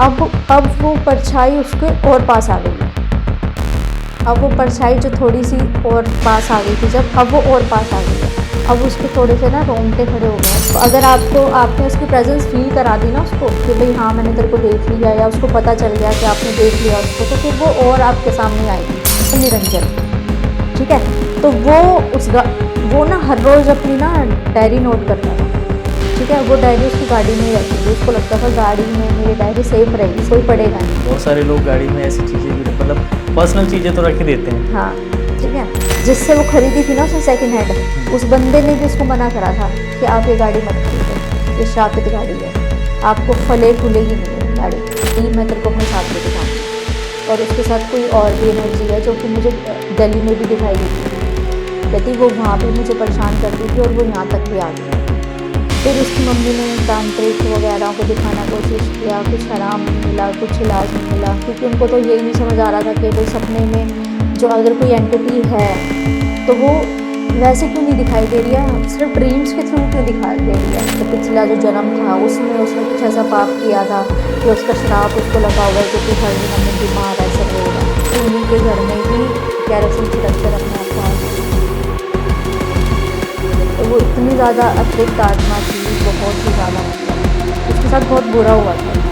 अब वो परछाई उसके और पास आ गई है। अब वो परछाई जो थोड़ी सी और पास आ गई थी जब, अब वो और पास आ गई है। अब उसके थोड़े से ना रोंगटे खड़े हो गए। तो अगर आपने उसकी प्रेजेंस फील करा दी ना उसको कि भाई हाँ मैंने तेरे को देख लिया, या उसको पता चल गया कि आपने देख लिया उसको, तो फिर वो और आपके सामने आएगी निरंजन। ठीक है, तो वो ना हर रोज़ अपनी ना डायरी नोट करता था। ठीक है, वो डायरी उसकी गाड़ी में ही रहती थी। उसको लगता था गाड़ी में मेरी डायरी सेफ रहेगी, कोई पढ़ेगा नहीं। बहुत सारे लोग गाड़ी में ऐसी चीज़ें भी मतलब पर्सनल चीज़ें तो रख ही देते हैं। हाँ ठीक है, जिससे वो खरीदी थी ना उसने सेकंड हैंड, उस बंदे ने भी उसको मना करा था कि आप ये गाड़ी मत खरीदो, ये श्रापित गाड़ी है, आपको खुलेगी नहीं गाड़ी, मैं तेरे को अपने साथ लेके जाऊँगी। और उसके साथ कोई और भी एनर्जी है जो कि मुझे दिल्ली में भी दिखाई देती थी। कहती वो वहाँ भी मुझे परेशान करती थी और वो यहाँ तक भी आ गई। फिर उसकी मम्मी ने तांत्रिक वगैरह को दिखाना कोशिश किया, कुछ आराम नहीं मिला, कुछ इलाज नहीं मिला, क्योंकि उनको तो यही नहीं समझ आ रहा था कि भाई सपने में जो अगर कोई एंटिटी है तो वो वैसे क्यों नहीं दिखाई दे रही है, सिर्फ ड्रीम्स के थ्रू क्यों दिखाई दे रही है। तो पिछला जो जन्म था उसमें उसने कुछ ऐसा पाप किया था कि उसका श्राप उसको लगा हुआ है कि तू हर दिन हमें बीमार ऐसा रहेगा। तो उन्हीं के घर में ही कैरोसिन छिड़क कर अपने आप को आ गई। तो वो इतनी ज़्यादा अतिरिक्त आत्मा थी, बहुत ही ज़्यादा, मतलब उसके साथ बहुत बुरा हुआ था ना।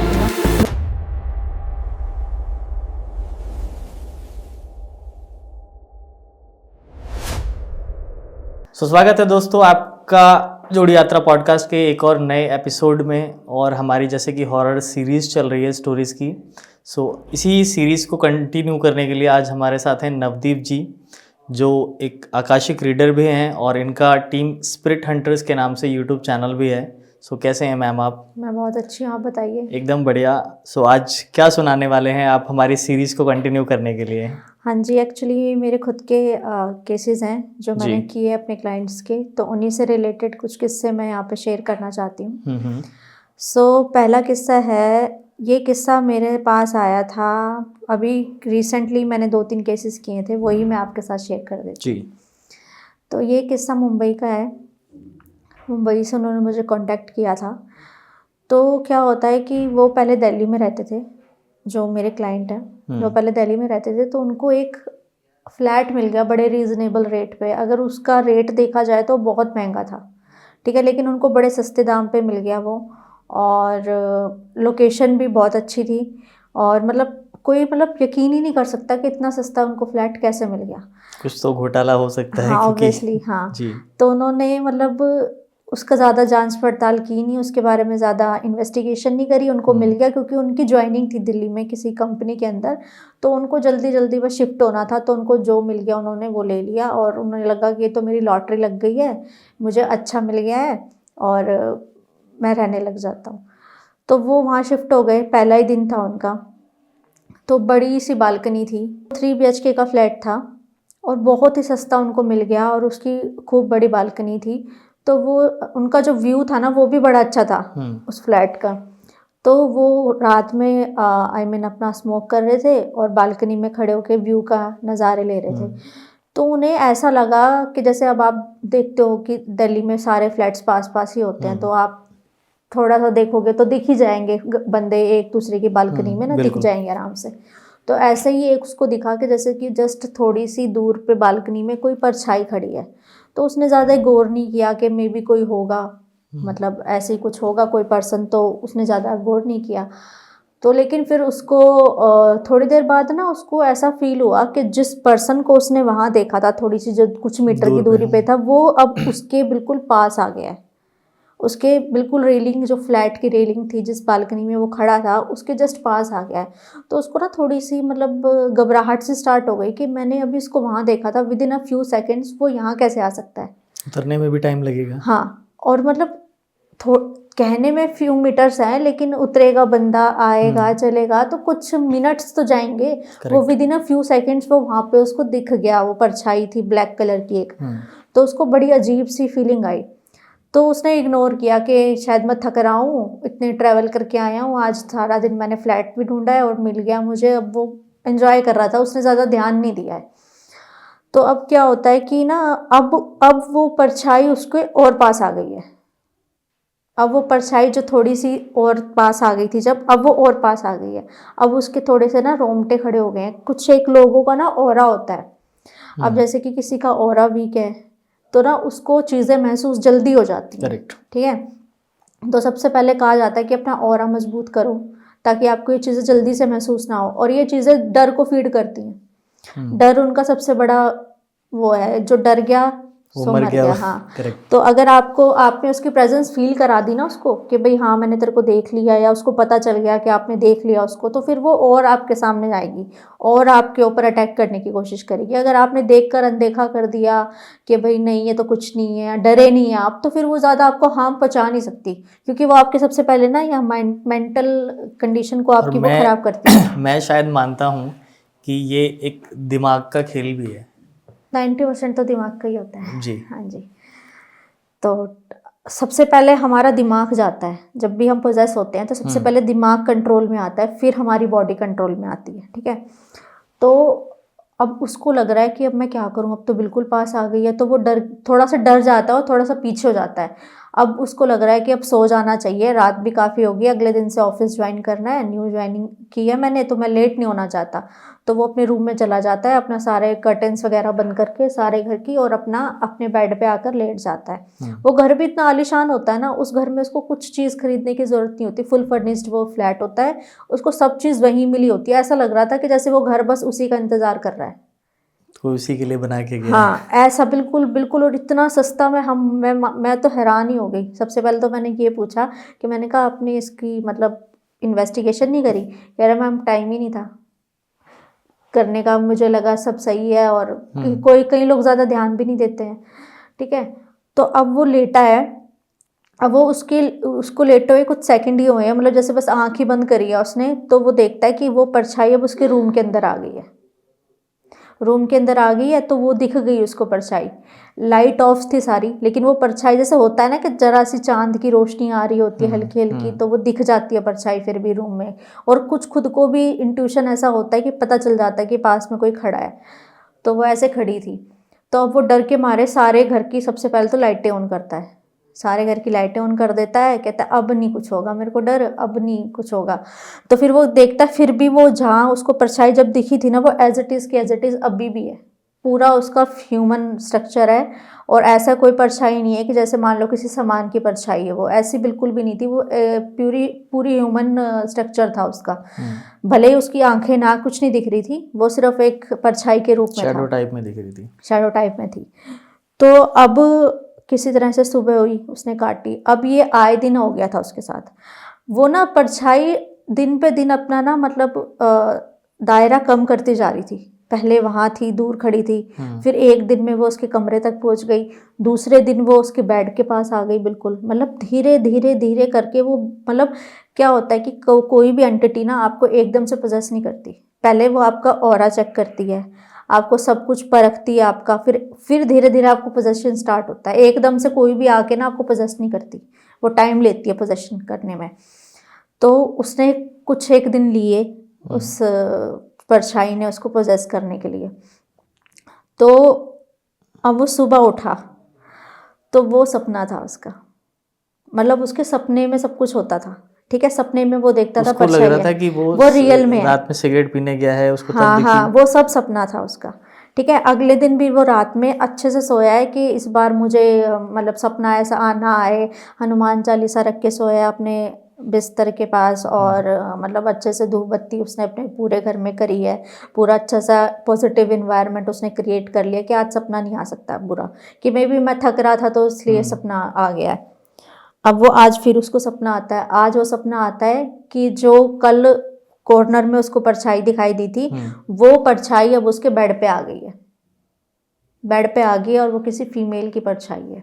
स्वागत है दोस्तों आपका जोड़ी यात्रा पॉडकास्ट के एक और नए एपिसोड में। और हमारी जैसे कि हॉरर सीरीज़ चल रही है स्टोरीज़ की, इसी सीरीज़ को कंटिन्यू करने के लिए आज हमारे साथ हैं नवदीप जी, जो एक आकाशिक रीडर भी हैं और इनका टीम स्पिरिट हंटर्स के नाम से यूट्यूब चैनल भी है। कैसे हैं मैम आप? मैं बहुत अच्छी हूँ, आप बताइए। एकदम बढ़िया। आज क्या सुनाने वाले हैं आप हमारी सीरीज़ को कंटिन्यू करने के लिए? हाँ जी, एक्चुअली मेरे खुद के केसेस हैं जो मैंने जी। किए अपने क्लाइंट्स के, तो उन्हीं से रिलेटेड कुछ किस्से मैं यहाँ पे शेयर करना चाहती हूँ। पहला किस्सा है, ये किस्सा मेरे पास आया था अभी रिसेंटली, मैंने 2-3 केसेस किए थे, वही मैं आपके साथ शेयर कर देती हूँ। तो ये किस्सा मुंबई का है। मुंबई से उन्होंने मुझे कांटेक्ट किया था। तो क्या होता है कि वो पहले दिल्ली में रहते थे, जो मेरे क्लाइंट हैं वो पहले दिल्ली में रहते थे। तो उनको एक फ्लैट मिल गया बड़े रीज़नेबल रेट पे। अगर उसका रेट देखा जाए तो बहुत महंगा था, ठीक है, लेकिन उनको बड़े सस्ते दाम पे मिल गया वो। और लोकेशन भी बहुत अच्छी थी, और कोई यकीन ही नहीं कर सकता कि इतना सस्ता उनको फ्लैट कैसे मिल गया। कुछ तो घोटाला हो सकता है हाँ क्योंकि ऑब्वियसली, हाँ जी। तो उन्होंने उसका ज़्यादा जांच पड़ताल की नहीं, उसके बारे में ज़्यादा इन्वेस्टिगेशन नहीं करी। उनको मिल गया क्योंकि उनकी ज्वाइनिंग थी दिल्ली में किसी कंपनी के अंदर, तो उनको जल्दी जल्दी बस शिफ्ट होना था। तो उनको जो मिल गया उन्होंने वो ले लिया, और उन्हें लगा कि ये तो मेरी लॉटरी लग गई है, मुझे अच्छा मिल गया है और मैं रहने लग जाता हूँ। तो वो वहाँ शिफ्ट हो गए, पहला ही दिन था उनका। तो बड़ी सी बालकनी थी, 3 BHK का फ्लैट था और बहुत ही सस्ता उनको मिल गया, और उसकी खूब बड़ी बालकनी थी। तो वो उनका जो व्यू था ना वो भी बड़ा अच्छा था उस फ्लैट का। तो वो रात में अपना स्मोक कर रहे थे और बालकनी में खड़े होकर व्यू का नज़ारे ले रहे थे। तो उन्हें ऐसा लगा कि जैसे अब आप देखते हो कि दिल्ली में सारे फ्लैट्स पास पास ही होते हैं, तो आप थोड़ा सा देखोगे तो दिख ही जाएंगे बंदे एक दूसरे की बालकनी में ना, दिख जाएंगे आराम से। तो ऐसे ही एक उसको दिखा कि जैसे कि जस्ट थोड़ी सी दूर पे बालकनी में कोई परछाई खड़ी है। तो उसने ज़्यादा गौर नहीं किया कि मे बी कोई होगा, ऐसे ही कुछ होगा कोई पर्सन, तो उसने ज़्यादा गौर नहीं किया। तो लेकिन फिर उसको थोड़ी देर बाद ना उसको ऐसा फील हुआ कि जिस पर्सन को उसने वहाँ देखा था थोड़ी सी जो कुछ मीटर की दूरी पे था, वो अब उसके बिल्कुल पास आ गया है। उसके बिल्कुल रेलिंग, जो फ्लैट की रेलिंग थी जिस बालकनी में वो खड़ा था, उसके जस्ट पास आ गया है। तो उसको ना थोड़ी सी घबराहट से स्टार्ट हो गई कि मैंने अभी इसको वहाँ देखा था, with in a few seconds वो यहाँ कैसे आ सकता है, उतरने में भी टाइम लगेगा। हाँ, और कहने में फ्यू मीटर्स हैं, लेकिन उतरेगा बंदा, आएगा चलेगा तो कुछ मिनट्स तो जाएंगे। वो with in a few seconds वो वहाँ पे उसको दिख गया, वो परछाई थी ब्लैक कलर की एक। तो उसको बड़ी अजीब सी फीलिंग आई। तो उसने इग्नोर किया कि शायद मैं थक रहा हूँ, इतने ट्रैवल करके आया हूँ, आज सारा दिन मैंने फ्लैट भी ढूंढा है और मिल गया मुझे। अब वो एंजॉय कर रहा था, उसने ज़्यादा ध्यान नहीं दिया है। तो अब क्या होता है कि ना अब वो परछाई उसके और पास आ गई है। अब वो परछाई जो थोड़ी सी और पास आ गई थी जब, अब वो और पास आ गई है। अब उसके थोड़े से ना रोंगटे खड़े हो गए हैं। कुछ एक लोगों का ना ऑरा होता है। अब जैसे कि किसी का ऑरा वीक है तो ना उसको चीज़ें महसूस जल्दी हो जाती हैं। करेक्ट। ठीक है, तो सबसे पहले कहा जाता है कि अपना ऑरा मजबूत करो ताकि आपको ये चीज़ें जल्दी से महसूस ना हो। और ये चीज़ें डर को फीड करती हैं। डर उनका सबसे बड़ा वो है, जो डर गया वो सो मर मर गया। गया। हाँ, करेक्ट। तो अगर आपने उसकी प्रेजेंस फील करा दी ना उसको कि भाई हाँ मैंने तेरे को देख लिया, या उसको पता चल गया कि आपने देख लिया उसको, तो फिर वो और आपके सामने आएगी और आपके ऊपर अटैक करने की कोशिश करेगी। अगर आपने देख कर अनदेखा कर दिया कि भाई नहीं ये तो कुछ नहीं है, डरे नहीं है आप, तो फिर वो ज़्यादा आपको हार्म पहुँचा नहीं सकती, क्योंकि वो आपके सबसे पहले ना या मेंटल कंडीशन को और आपकी वो खराब करती है। मैं शायद मानता हूँ कि ये एक दिमाग का खेल भी है। 90% तो दिमाग का ही होता है। जी। हाँ जी। तो सबसे पहले हमारा दिमाग जाता है, जब भी हम पोजेस होते हैं तो सबसे पहले दिमाग कंट्रोल में आता है, फिर हमारी बॉडी कंट्रोल में आती है। ठीक है, तो अब उसको लग रहा है कि अब मैं क्या करूं, अब तो बिल्कुल पास आ गई है, तो वो थोड़ा सा डर जाता है और थोड़ा सा पीछे हो जाता है। अब उसको लग रहा है कि अब सो जाना चाहिए, रात भी काफ़ी होगी, अगले दिन से ऑफिस ज्वाइन करना है, न्यू ज्वाइनिंग की है मैंने, तो मैं लेट नहीं होना चाहता। तो वो अपने रूम में चला जाता है, अपना सारे कर्टन्स वगैरह बंद करके सारे घर की, और अपने बेड पे आकर लेट जाता है। वो घर भी इतना आलीशान होता है ना, उस घर में उसको कुछ चीज़ खरीदने की ज़रूरत नहीं होती, फुल फर्निश्ड वो फ्लैट होता है, उसको सब चीज़ वहीं मिली होती है। ऐसा लग रहा था कि जैसे वो घर बस उसी का इंतज़ार कर रहा है। कोई उसी के लिए बना के गया है। हाँ, ऐसा बिल्कुल बिल्कुल, और इतना सस्ता में मैं तो हैरान ही हो गई। सबसे पहले तो मैंने ये पूछा कि मैंने कहा आपने इसकी मतलब इन्वेस्टिगेशन नहीं करी? कह रहे मैम टाइम ही नहीं था करने का, मुझे लगा सब सही है, और कई लोग ज़्यादा ध्यान भी नहीं देते हैं। ठीक है, तो अब वो लेटा है, अब वो उसको लेटे हुए कुछ सेकंड ही हुए हैं, मतलब जैसे बस आँख ही बंद करी है उसने, तो वो देखता है कि वो परछाई अब उसके रूम के अंदर आ गई है। रूम के अंदर आ गई है तो वो दिख गई उसको परछाई। लाइट ऑफ थी सारी, लेकिन वो परछाई जैसे होता है ना कि जरा सी चांद की रोशनी आ रही होती है हल्की हल्की, तो वो दिख जाती है परछाई फिर भी रूम में। और कुछ खुद को भी इंट्यूशन ऐसा होता है कि पता चल जाता है कि पास में कोई खड़ा है, तो वो ऐसे खड़ी थी। तो अब वो डर के मारे सारे घर की सबसे पहले तो लाइटें ऑन करता है, सारे घर की लाइटें ऑन कर देता है, कहता है अब नहीं कुछ होगा, मेरे को डर, अब नहीं कुछ होगा। तो फिर वो देखता है, फिर भी वो जहाँ उसको परछाई जब दिखी थी ना, वो एज इट इज़ की एज इट इज़ अभी भी है, पूरा उसका ह्यूमन स्ट्रक्चर है। और ऐसा कोई परछाई नहीं है कि जैसे मान लो किसी सामान की परछाई है, वो ऐसी बिल्कुल भी नहीं थी। वो पूरी ह्यूमन स्ट्रक्चर था उसका। भले ही उसकी आंखें ना कुछ नहीं दिख रही थी, वो सिर्फ एक परछाई के रूप में था, शैडो टाइप में दिख रही थी। शैडो टाइप में थी। तो अब किसी तरह से सुबह हुई, उसने काटी। अब ये आए दिन हो गया था उसके साथ। वो ना परछाई दिन पे दिन अपना ना मतलब दायरा कम करती जा रही थी। पहले वहाँ थी, दूर खड़ी थी, फिर एक दिन में वो उसके कमरे तक पहुँच गई, दूसरे दिन वो उसके बेड के पास आ गई बिल्कुल। मतलब धीरे धीरे धीरे करके वो, मतलब क्या होता है कि कोई भी एंटिटी ना आपको एकदम से पोजेस नहीं करती। पहले वो आपका ऑरा चेक करती है, आपको सब कुछ परखती है आपका, फिर धीरे धीरे आपको पोजेशन स्टार्ट होता है। एकदम से कोई भी आके ना आपको पोजेस नहीं करती, वो टाइम लेती है पोजेशन करने में। तो उसने कुछ एक दिन लिए उस परछाई ने उसको पोजेस करने के लिए। तो अब वो सुबह उठा तो वो सपना था उसका, मतलब उसके सपने में सब कुछ होता था। ठीक है, सपने में वो देखता था उसको लग परछाई रहा है, था कि वो रियल में है। रात में सिगरेट पीने गया है, उसको तब हाँ दिखी। हाँ, वो सब सपना था उसका। ठीक है, अगले दिन भी वो रात में अच्छे से सोया है कि इस बार मुझे मतलब सपना ऐसा ना आए। हनुमान चालीसा रख के सोया अपने बिस्तर के पास, और मतलब अच्छे से धूप बत्ती उसने अपने पूरे घर में करी है, पूरा अच्छा सा पॉजिटिव इन्वायरमेंट उसने क्रिएट कर लिया कि आज सपना नहीं आ सकता बुरा, कि मे बी मैं थक रहा था तो इसलिए सपना आ गया है। अब वो आज फिर उसको सपना आता है। आज वो सपना आता है कि जो कल कॉर्नर में उसको परछाई दिखाई दी थी, वो परछाई अब उसके बेड पे आ गई है, बेड पे आ गई है, और वो किसी फीमेल की परछाई है,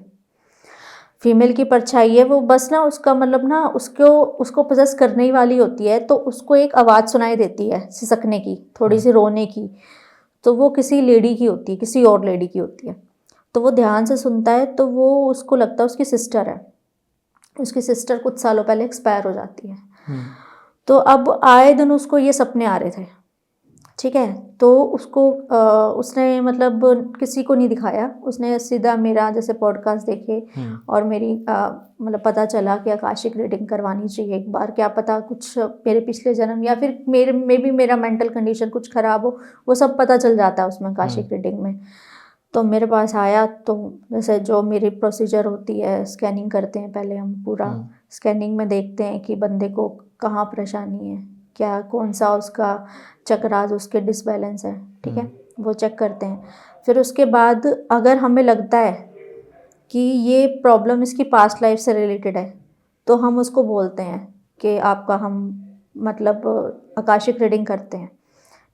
फीमेल की परछाई है। वो बस ना उसका मतलब ना उसको पोजेस करने ही वाली होती है, तो उसको एक आवाज़ सुनाई देती है सिसकने की, थोड़ी सी रोने की, तो वो किसी लेडी की होती है, किसी और लेडी की होती है। तो वो ध्यान से सुनता है, तो वो उसको लगता है उसकी सिस्टर है। उसकी सिस्टर कुछ सालों पहले एक्सपायर हो जाती है। तो अब आए दिन उसको ये सपने आ रहे थे ठीक है। तो उसको उसने मतलब किसी को नहीं दिखाया, उसने सीधा मेरा जैसे पॉडकास्ट देखे और मेरी मतलब पता चला कि आकाशिक रीडिंग करवानी चाहिए एक बार, क्या पता कुछ मेरे पिछले जन्म या फिर मेरे में भी मेरा मेंटल कंडीशन कुछ ख़राब हो, वो सब पता चल जाता है उसमें आकाशिक रीडिंग में। तो मेरे पास आया, तो जैसे जो मेरी प्रोसीजर होती है, स्कैनिंग करते हैं पहले हम पूरा, स्कैनिंग में देखते हैं कि बंदे को कहाँ परेशानी है, क्या कौन सा उसका चक्रास उसके डिसबैलेंस है, ठीक है, वो चेक करते हैं। फिर उसके बाद अगर हमें लगता है कि ये प्रॉब्लम इसकी पास्ट लाइफ से रिलेटेड है, तो हम उसको बोलते हैं कि आपका हम मतलब आकाशिक रीडिंग करते हैं,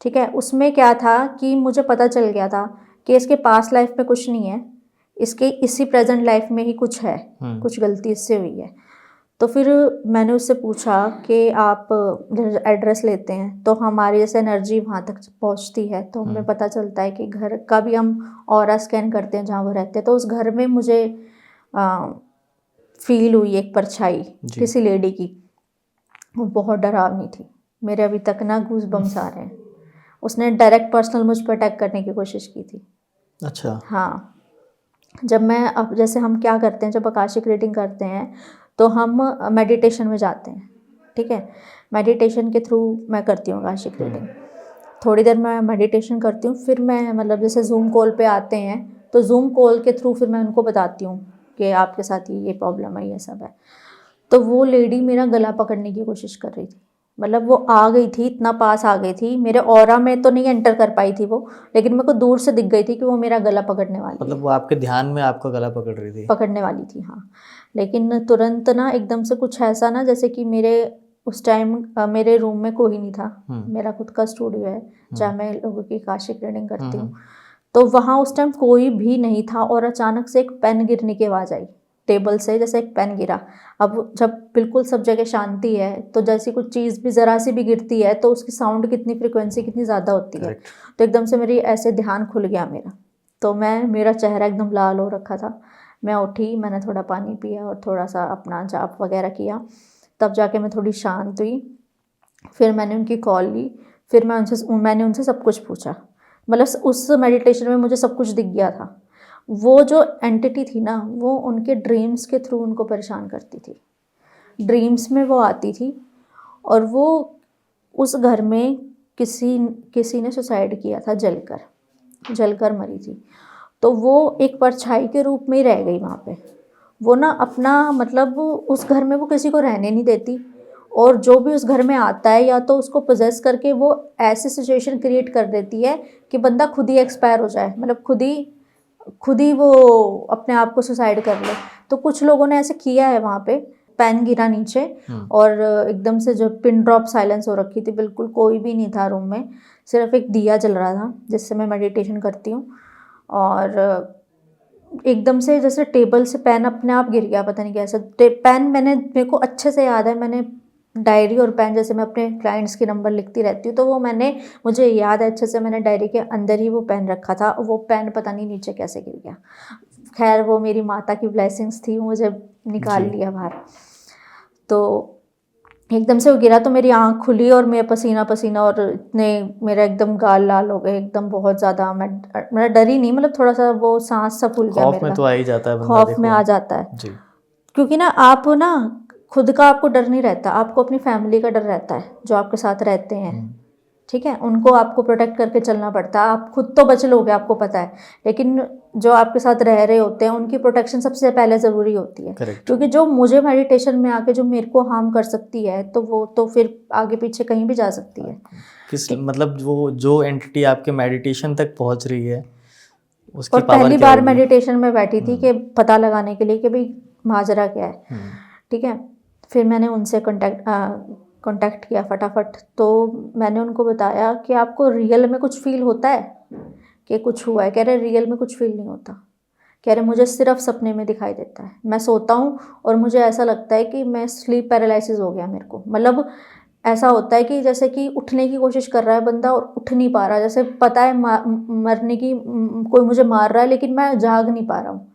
ठीक है। उसमें क्या था कि मुझे पता चल गया था कि इसके पास्ट लाइफ में कुछ नहीं है, इसके इसी प्रेजेंट लाइफ में ही कुछ है, कुछ गलती इससे हुई है। तो फिर मैंने उससे पूछा कि आप एड्रेस लेते हैं तो हमारी जैसे एनर्जी वहाँ तक पहुँचती है, तो हमें पता चलता है कि घर का भी हम ऑरा स्कैन करते हैं जहाँ वो रहते हैं। तो उस घर में मुझे फील हुई एक परछाई किसी लेडी की, वो बहुत डरावनी थी, मेरे अभी तक ना गूज बम्स आ रहे हैं। उसने डायरेक्ट पर्सनल मुझ पर अटैक करने की कोशिश की थी। अच्छा। हाँ, जब मैं अब जैसे हम क्या करते हैं, जब आकाशिक रीडिंग करते हैं तो हम मेडिटेशन में जाते हैं, ठीक है। मेडिटेशन के थ्रू मैं करती हूँ आकाशिक रीडिंग। थोड़ी देर मैं मेडिटेशन करती हूँ, फिर मैं मतलब जैसे जूम कॉल पे आते हैं तो जूम कॉल के थ्रू फिर मैं उनको बताती हूँ कि आपके साथ ये प्रॉब्लम है, ये सब है। तो वो लेडी मेरा गला पकड़ने की कोशिश कर रही थी, मतलब वो आ गई थी, इतना पास आ गई थी, मेरे ऑरा में तो नहीं एंटर कर पाई थी वो, लेकिन मेरे को दूर से दिख गई थी कि वो मेरा गला पकड़ने वाली है। मतलब वो आपके ध्यान में आपका गला पकड़ रही थी? पकड़ने वाली थी, हाँ। लेकिन तुरंत ना एकदम से कुछ ऐसा ना, जैसे कि मेरे उस टाइम मेरे रूम में कोई नहीं था, मेरा खुद का स्टूडियो है जहाँ मैं लोगों की आकाशिक रीडिंग करती हूँ। तो वहाँ उस टाइम कोई भी नहीं था और अचानक से एक पेन गिरने की आवाज़ आई टेबल से, जैसे एक पेन गिरा। अब जब बिल्कुल सब जगह शांति है तो जैसी कुछ चीज़ भी ज़रा सी भी गिरती है तो उसकी साउंड कितनी फ्रिक्वेंसी कितनी ज़्यादा होती है। तो एकदम से मेरी ऐसे ध्यान खुल गया मेरा, तो मेरा चेहरा एकदम लाल हो रखा था। मैं उठी, मैंने थोड़ा पानी पिया और थोड़ा सा अपना जाप वगैरह किया, तब जाके मैं थोड़ी शांत हुई। फिर मैंने उनकी कॉल ली, फिर मैंने उनसे सब कुछ पूछा, मतलब उस मेडिटेशन में मुझे सब कुछ दिख गया था। वो जो एंटिटी थी ना, वो उनके ड्रीम्स के थ्रू उनको परेशान करती थी, ड्रीम्स में वो आती थी और वो उस घर में किसी ने सुसाइड किया था, जलकर मरी थी। तो वो एक परछाई के रूप में ही रह गई वहाँ पे। वो ना अपना मतलब उस घर में वो किसी को रहने नहीं देती, और जो भी उस घर में आता है या तो उसको पोजेस करके वो ऐसी सिचुएशन क्रिएट कर देती है कि बंदा खुद ही एक्सपायर हो जाए, मतलब खुद ही वो अपने आप को सुसाइड कर ले। तो कुछ लोगों ने ऐसे किया है वहाँ पे, पेन गिरा नीचे और एकदम से जो पिन ड्रॉप साइलेंस हो रखी थी, बिल्कुल कोई भी नहीं था रूम में, सिर्फ एक दिया जल रहा था जिससे मैं मेडिटेशन करती हूँ। और एकदम से जैसे टेबल से पेन अपने आप गिर गया, पता नहीं कैसे। पेन मेरे को अच्छे से याद है, मैंने डायरी और पेन, जैसे मैं अपने क्लाइंट्स के नंबर लिखती रहती हूँ, तो वो मुझे याद है अच्छे से, मैंने डायरी के अंदर ही वो पेन रखा था, वो पेन पता नहीं नीचे कैसे गिर गया। खैर वो मेरी माता की ब्लेसिंग्स थी, मुझे निकाल लिया बाहर। तो एकदम से वो गिरा तो मेरी आँख खुली और मैं पसीना पसीना, और इतने मेरा एकदम गाल लाल हो गए एकदम, बहुत ज़्यादा। मैं डरी नहीं, मतलब थोड़ा सा वो सांस सा फूल गया, खौफ में तो आ ही जाता है बंदा, खौफ देखो में आ जाता है जी। क्योंकि ना आप ना खुद का आपको डर नहीं रहता, आपको अपनी फैमिली का डर रहता है जो आपके साथ रहते हैं, ठीक है, उनको आपको प्रोटेक्ट करके चलना पड़ता है। आप खुद तो बच लोगे, आपको पता है, लेकिन जो आपके साथ रह रहे होते हैं उनकी प्रोटेक्शन सबसे पहले ज़रूरी होती है। क्योंकि जो मुझे मेडिटेशन में आके जो मेरे को हार्म कर सकती है, तो वो तो फिर आगे पीछे कहीं भी जा सकती है। मतलब वो जो एंटिटी आपके मेडिटेशन तक पहुंच रही है उसकी और पावर पहली क्या बार होगी? मेडिटेशन में बैठी थी कि पता लगाने के लिए कि भाई माजरा क्या है, ठीक है। फिर मैंने उनसे कांटेक्ट किया फटाफट। तो मैंने उनको बताया कि आपको रियल में कुछ फील होता है कि कुछ हुआ है? कह रहे रियल में कुछ फील नहीं होता, कह रहे मुझे सिर्फ सपने में दिखाई देता है। मैं सोता हूँ और मुझे ऐसा लगता है कि मैं स्लीप पैरालिसिस हो गया मेरे को, मतलब ऐसा होता है कि जैसे कि उठने की कोशिश कर रहा है बंदा और उठ नहीं पा रहा, जैसे पता है मरने की, कोई मुझे मार रहा है लेकिन मैं जाग नहीं पा रहा हूँ।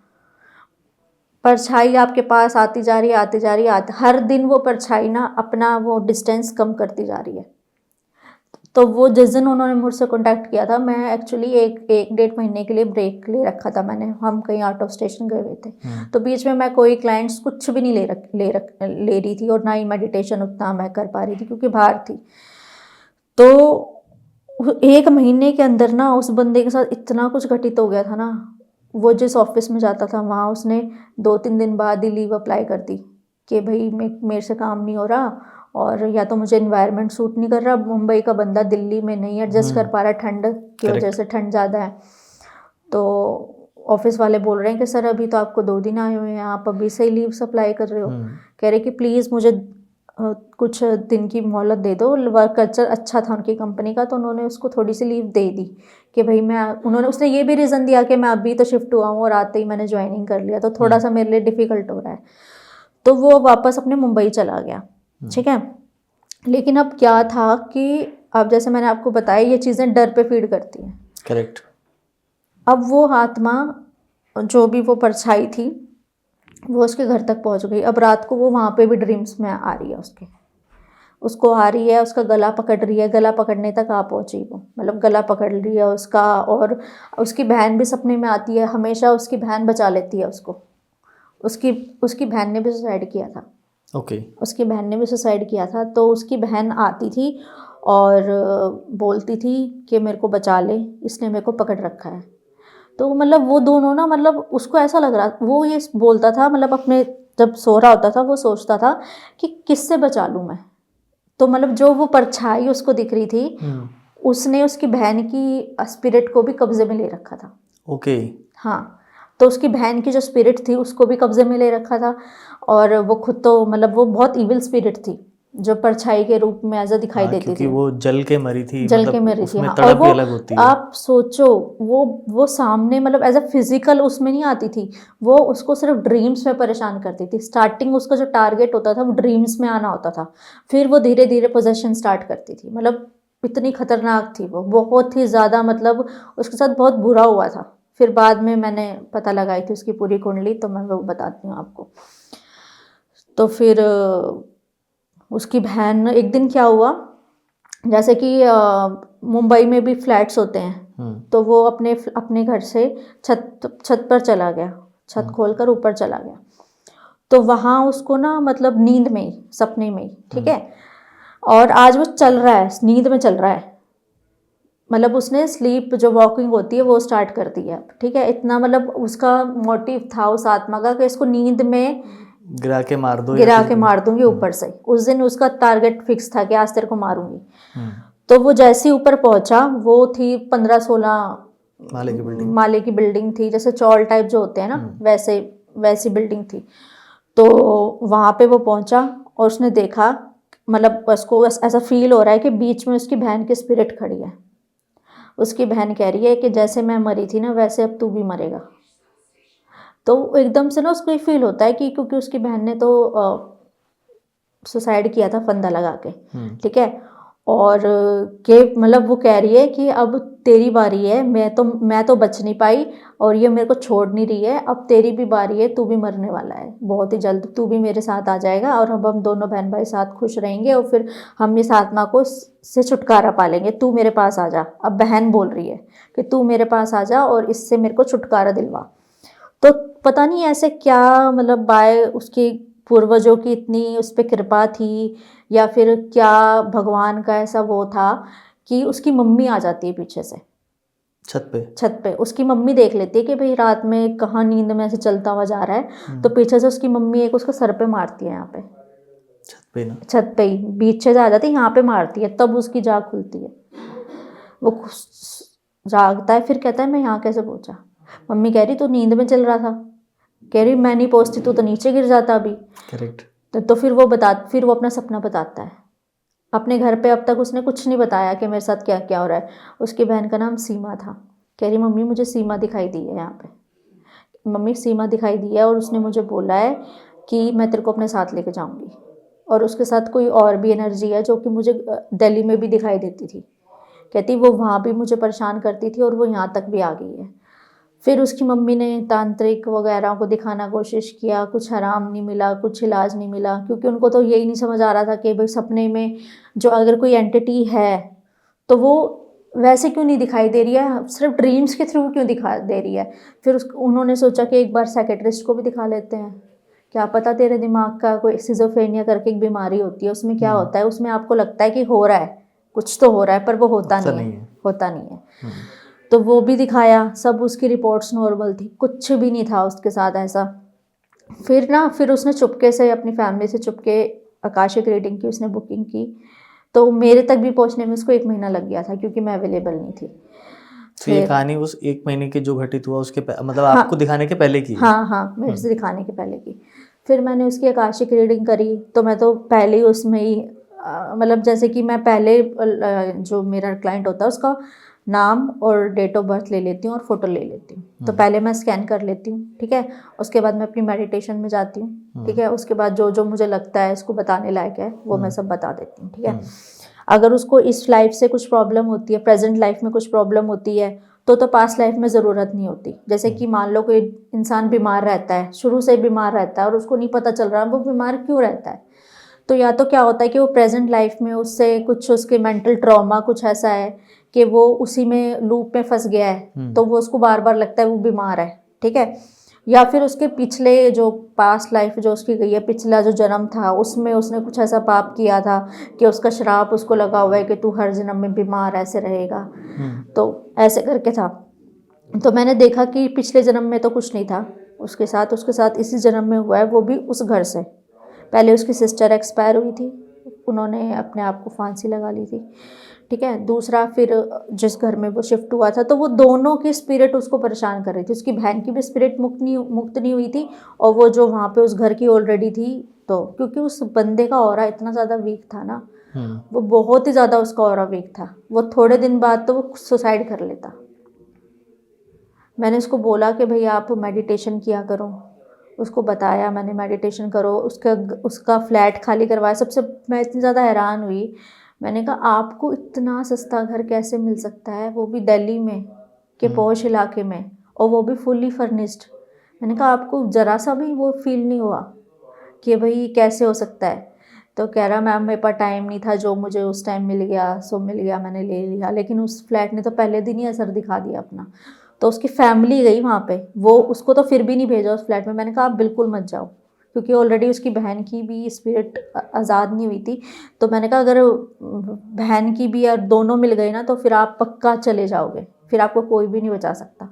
परछाई आपके पास आती जा रही है, आती जा रही है, हर दिन वो परछाई ना अपना वो डिस्टेंस कम करती जा रही है। तो वो जिस दिन उन्होंने मुझसे कांटेक्ट किया था, मैं एक्चुअली एक 1.5 महीने के लिए ब्रेक ले रखा था मैंने, हम कहीं आउट ऑफ स्टेशन गए हुए थे। तो बीच में मैं कोई क्लाइंट्स कुछ भी नहीं ले रही थी, और ना ही मेडिटेशन उतना मैं कर पा रही थी क्योंकि बाहर थी। तो 1 महीने के अंदर ना उस बंदे के साथ इतना कुछ घटित हो गया था ना, वो जिस ऑफिस में जाता था वहाँ उसने 2-3 दिन बाद ही लीव अप्लाई कर दी कि भाई मेरे से काम नहीं हो रहा, और या तो मुझे इन्वायरमेंट सूट नहीं कर रहा, मुंबई का बंदा दिल्ली में नहीं एडजस्ट कर पा रहा, ठंड की वजह से, ठंड ज़्यादा है। तो ऑफिस वाले बोल रहे हैं कि सर अभी तो आपको 2 दिन आए हुए हैं, आप अभी से ही लीव्स अप्लाई कर रहे हो। कह रहे कि प्लीज़ मुझे कुछ दिन की मोहलत दे दो। वर्क कल्चर अच्छा था उनकी कंपनी का, तो उन्होंने उसको थोड़ी सी लीव दे दी कि भाई उसने ये भी रीज़न दिया कि मैं अभी तो शिफ्ट हुआ हूँ और आते ही मैंने ज्वाइनिंग कर लिया, तो थोड़ा सा मेरे लिए डिफ़िकल्ट हो रहा है। तो वो वापस अपने मुंबई चला गया, ठीक है। लेकिन अब क्या था कि अब जैसे मैंने आपको बताया, ये चीज़ें डर पे फीड करती हैं। करेक्ट। अब वो आत्मा, जो भी वो परछाई थी, वो उसके घर तक पहुंच गई। अब रात को वो वहाँ पे भी ड्रीम्स में आ रही है, उसको आ रही है, उसका गला पकड़ रही है, गला पकड़ने तक आ पहुंची वो, मतलब गला पकड़ रही है उसका। और उसकी बहन भी सपने में आती है, हमेशा उसकी बहन बचा लेती है उसको। उसकी बहन ने भी सुसाइड किया था। ओके। उसकी बहन ने भी सुसाइड किया था, तो उसकी बहन आती थी और बोलती थी कि मेरे को बचा ले, इसने मेरे को पकड़ रखा है। तो मतलब वो दोनों ना, मतलब उसको ऐसा लग रहा, वो ये बोलता था, मतलब अपने जब सो रहा होता था वो सोचता था कि किससे बचा लूँ मैं। तो मतलब जो वो परछाई उसको दिख रही थी, उसने उसकी बहन की स्पिरिट को भी कब्जे में ले रखा था। ओके। हाँ, तो उसकी बहन की जो स्पिरिट थी उसको भी कब्जे में ले रखा था, और वो खुद तो मतलब वो बहुत इविल स्पिरिट थी, जो परछाई के रूप में ऐसा दिखाई देती क्योंकि थी। वो जल के मरी थी, जल मतलब के मरी थी, उसमें हाँ। और तड़प वो भी अलग होती है। आप सोचो, वो सामने मतलब एज अ फिजिकल उसमें नहीं आती थी, वो उसको सिर्फ ड्रीम्स में परेशान करती थी। स्टार्टिंग उसका जो टारगेट होता था वो ड्रीम्स में आना होता था, फिर वो धीरे धीरे पोजेशन स्टार्ट करती थी। मतलब इतनी खतरनाक थी वो, बहुत ही ज़्यादा, मतलब उसके साथ बहुत बुरा हुआ था। फिर बाद में मैंने पता लगाई थी उसकी पूरी कुंडली, तो मैं वो बताती हूँ आपको। तो फिर उसकी बहन, एक दिन क्या हुआ, जैसे कि मुंबई में भी फ्लैट्स होते हैं, तो वो अपने घर से छत पर चला गया, छत खोलकर ऊपर चला गया। तो वहाँ उसको ना, मतलब नींद में ही, सपने में ही, ठीक है। और आज वो चल रहा है, नींद में चल रहा है, मतलब उसने स्लीप जो वॉकिंग होती है वो स्टार्ट कर दी है, ठीक है। इतना मतलब उसका मोटिव था उस आत्मा का कि इसको नींद में गिरा के मार दो, गिरा के मार दूंगी ऊपर से। उस दिन उसका टारगेट फिक्स था कि आज तेरे को मारूंगी। तो वो जैसे ही ऊपर पहुंचा, वो थी 15-16 माले की बिल्डिंग थी, जैसे चौल टाइप जो होते हैं ना, वैसी बिल्डिंग थी। तो वहाँ पे वो पहुंचा और उसने देखा, मतलब उसको ऐसा फील हो रहा है कि बीच में उसकी बहन की स्पिरिट खड़ी है। उसकी बहन कह रही है कि जैसे मैं मरी थी ना, वैसे अब तू भी मरेगा। तो एकदम से ना उसको ये फील होता है कि क्योंकि उसकी बहन ने तो सुसाइड किया था फंदा लगा के, ठीक है। और के मतलब वो कह रही है कि अब तेरी बारी है, मैं तो बच नहीं पाई और ये मेरे को छोड़ नहीं रही है, अब तेरी भी बारी है, तू भी मरने वाला है बहुत ही जल्द, तू भी मेरे साथ आ जाएगा और हम दोनों बहन भाई साथ खुश रहेंगे और फिर हम इस आत्मा को से छुटकारा पालेंगे, तू मेरे पास आ जा। अब बहन बोल रही है कि तू मेरे पास आ जा और इससे मेरे को छुटकारा दिलवा। तो पता नहीं ऐसे क्या, मतलब बाय उसकी पूर्वजों की इतनी उस पर कृपा थी, या फिर क्या भगवान का ऐसा वो था कि उसकी मम्मी आ जाती है पीछे से छत पे उसकी मम्मी देख लेती है कि भाई रात में कहाँ नींद में ऐसे चलता हुआ जा रहा है। तो पीछे से उसकी मम्मी एक उसको सर पे मारती है, यहाँ पे छत पे ही पीछे से आ जाती है, यहाँ पे मारती है, तब उसकी जाग खुलती है। वो जागता है, फिर कहता है मैं यहाँ कैसे पहुंचा। मम्मी कह रही तू नींद में चल रहा था, कह रही मैं नहीं पहुंचती तू तो नीचे गिर जाता अभी। करेक्ट। तो फिर वो अपना सपना बताता है अपने घर पे। अब तक उसने कुछ नहीं बताया कि मेरे साथ क्या क्या हो रहा है। उसकी बहन का नाम सीमा था। कह रही मम्मी मुझे सीमा दिखाई दी है यहाँ पे, मम्मी सीमा दिखाई दी है और उसने मुझे बोला है कि मैं तेरे को अपने साथ लेके जाऊँगी। और उसके साथ कोई और भी एनर्जी है जो कि मुझे दिल्ली में भी दिखाई देती थी। कहती वो वहाँ भी मुझे परेशान करती थी और वो यहाँ तक भी आ गई है। फिर उसकी मम्मी ने तांत्रिक वगैरह को दिखाना कोशिश किया, कुछ आराम नहीं मिला, कुछ इलाज नहीं मिला, क्योंकि उनको तो यही नहीं समझ आ रहा था कि भाई सपने में जो अगर कोई एंटिटी है तो वो वैसे क्यों नहीं दिखाई दे रही है, सिर्फ ड्रीम्स के थ्रू क्यों दिखा दे रही है। फिर उन्होंने सोचा कि एक बार साइकेट्रिस्ट को भी दिखा लेते हैं, क्या पता तेरे दिमाग का कोई सिजोफ्रेनिया करके एक बीमारी होती है, उसमें क्या होता है, उसमें आपको लगता है कि हो रहा है, कुछ तो हो रहा है, पर वो होता नहीं है, होता नहीं है। तो वो भी दिखाया, सब उसकी रिपोर्ट्स नॉर्मल थी, कुछ भी नहीं था उसके साथ ऐसा। फिर उसने चुपके से अपनी फैमिली से चुपके आकाशिक रीडिंग की उसने बुकिंग की, तो मेरे तक भी पहुंचने में उसको 1 महीना लग गया था क्योंकि मैं अवेलेबल नहीं थी। तो ये कहानी उस 1 महीने के जो घटित हुआ उसके मतलब आपको दिखाने के पहले की है? हाँ, मेरे से दिखाने के पहले की। फिर मैंने उसकी आकाशिक रीडिंग करी, तो मैं तो पहले ही उसमें ही मतलब जैसे कि मैं पहले जो मेरा क्लाइंट होता है उसका नाम और डेट ऑफ बर्थ ले लेती हूँ और फोटो ले लेती हूँ। तो पहले मैं स्कैन कर लेती हूँ, ठीक है। उसके बाद मैं अपनी मेडिटेशन में जाती हूँ, ठीक है। उसके बाद जो जो मुझे लगता है इसको बताने लायक है वो मैं सब बता देती हूँ, ठीक है। अगर उसको इस लाइफ से कुछ प्रॉब्लम होती है, प्रेजेंट लाइफ में कुछ प्रॉब्लम होती है, तो पास्ट लाइफ में ज़रूरत नहीं होती। जैसे कि मान लो कोई इंसान बीमार रहता है, शुरू से बीमार रहता है और उसको नहीं पता चल रहा वो बीमार क्यों रहता है, तो या तो क्या होता है कि वो प्रेजेंट लाइफ में उससे कुछ उसके मेंटल ट्रॉमा कुछ ऐसा है कि वो उसी में लूप में फंस गया है, तो वो उसको बार बार लगता है वो बीमार है, ठीक है। या फिर उसके पिछले जो पास्ट लाइफ जो उसकी गई है, पिछला जो जन्म था उसमें उसने कुछ ऐसा पाप किया था कि उसका श्राप उसको लगा हुआ है कि तू हर जन्म में बीमार ऐसे रहेगा। तो ऐसे करके था। तो मैंने देखा कि पिछले जन्म में तो कुछ नहीं था उसके साथ इसी जन्म में हुआ है, वो भी उस घर से। पहले उसकी सिस्टर एक्सपायर हुई थी, उन्होंने अपने आप को फांसी लगा ली थी, ठीक है। दूसरा, फिर जिस घर में वो शिफ्ट हुआ था तो वो दोनों की स्पिरिट उसको परेशान कर रही थी। उसकी बहन की भी स्पिरिट मुक्त नहीं हुई थी, और वो जो वहाँ पे उस घर की ऑलरेडी थी, तो क्योंकि उस बंदे का ऑरा इतना ज़्यादा वीक था ना, वो बहुत ही ज़्यादा उसका ऑरा वीक था। वो थोड़े दिन बाद तो वो सुसाइड कर लेता। मैंने उसको बोला कि भाई आप मेडिटेशन किया करो, उसको बताया मैंने मेडिटेशन करो, उसका फ्लैट खाली करवाया। सबसे मैं इतनी ज़्यादा हैरान हुई, मैंने कहा आपको इतना सस्ता घर कैसे मिल सकता है, वो भी दिल्ली में के पॉश इलाके में, और वो भी फुल्ली फर्निश्ड। मैंने कहा आपको ज़रा सा भी वो फील नहीं हुआ कि भाई कैसे हो सकता है। तो कह रहा मैम मेरे पास टाइम नहीं था, जो मुझे उस टाइम मिल गया सो मिल गया, मैंने ले लिया। लेकिन उस फ्लैट ने तो पहले दिन ही असर दिखा दिया अपना। तो उसकी फैमिली गई वहाँ पे, वो उसको तो फिर भी नहीं भेजा उस फ्लैट में। मैंने कहा आप बिल्कुल मत जाओ, क्योंकि ऑलरेडी उसकी बहन की भी स्पिरिट आज़ाद नहीं हुई थी। तो मैंने कहा अगर बहन की भी और दोनों मिल गई ना, तो फिर आप पक्का चले जाओगे, फिर आपको कोई भी नहीं बचा सकता।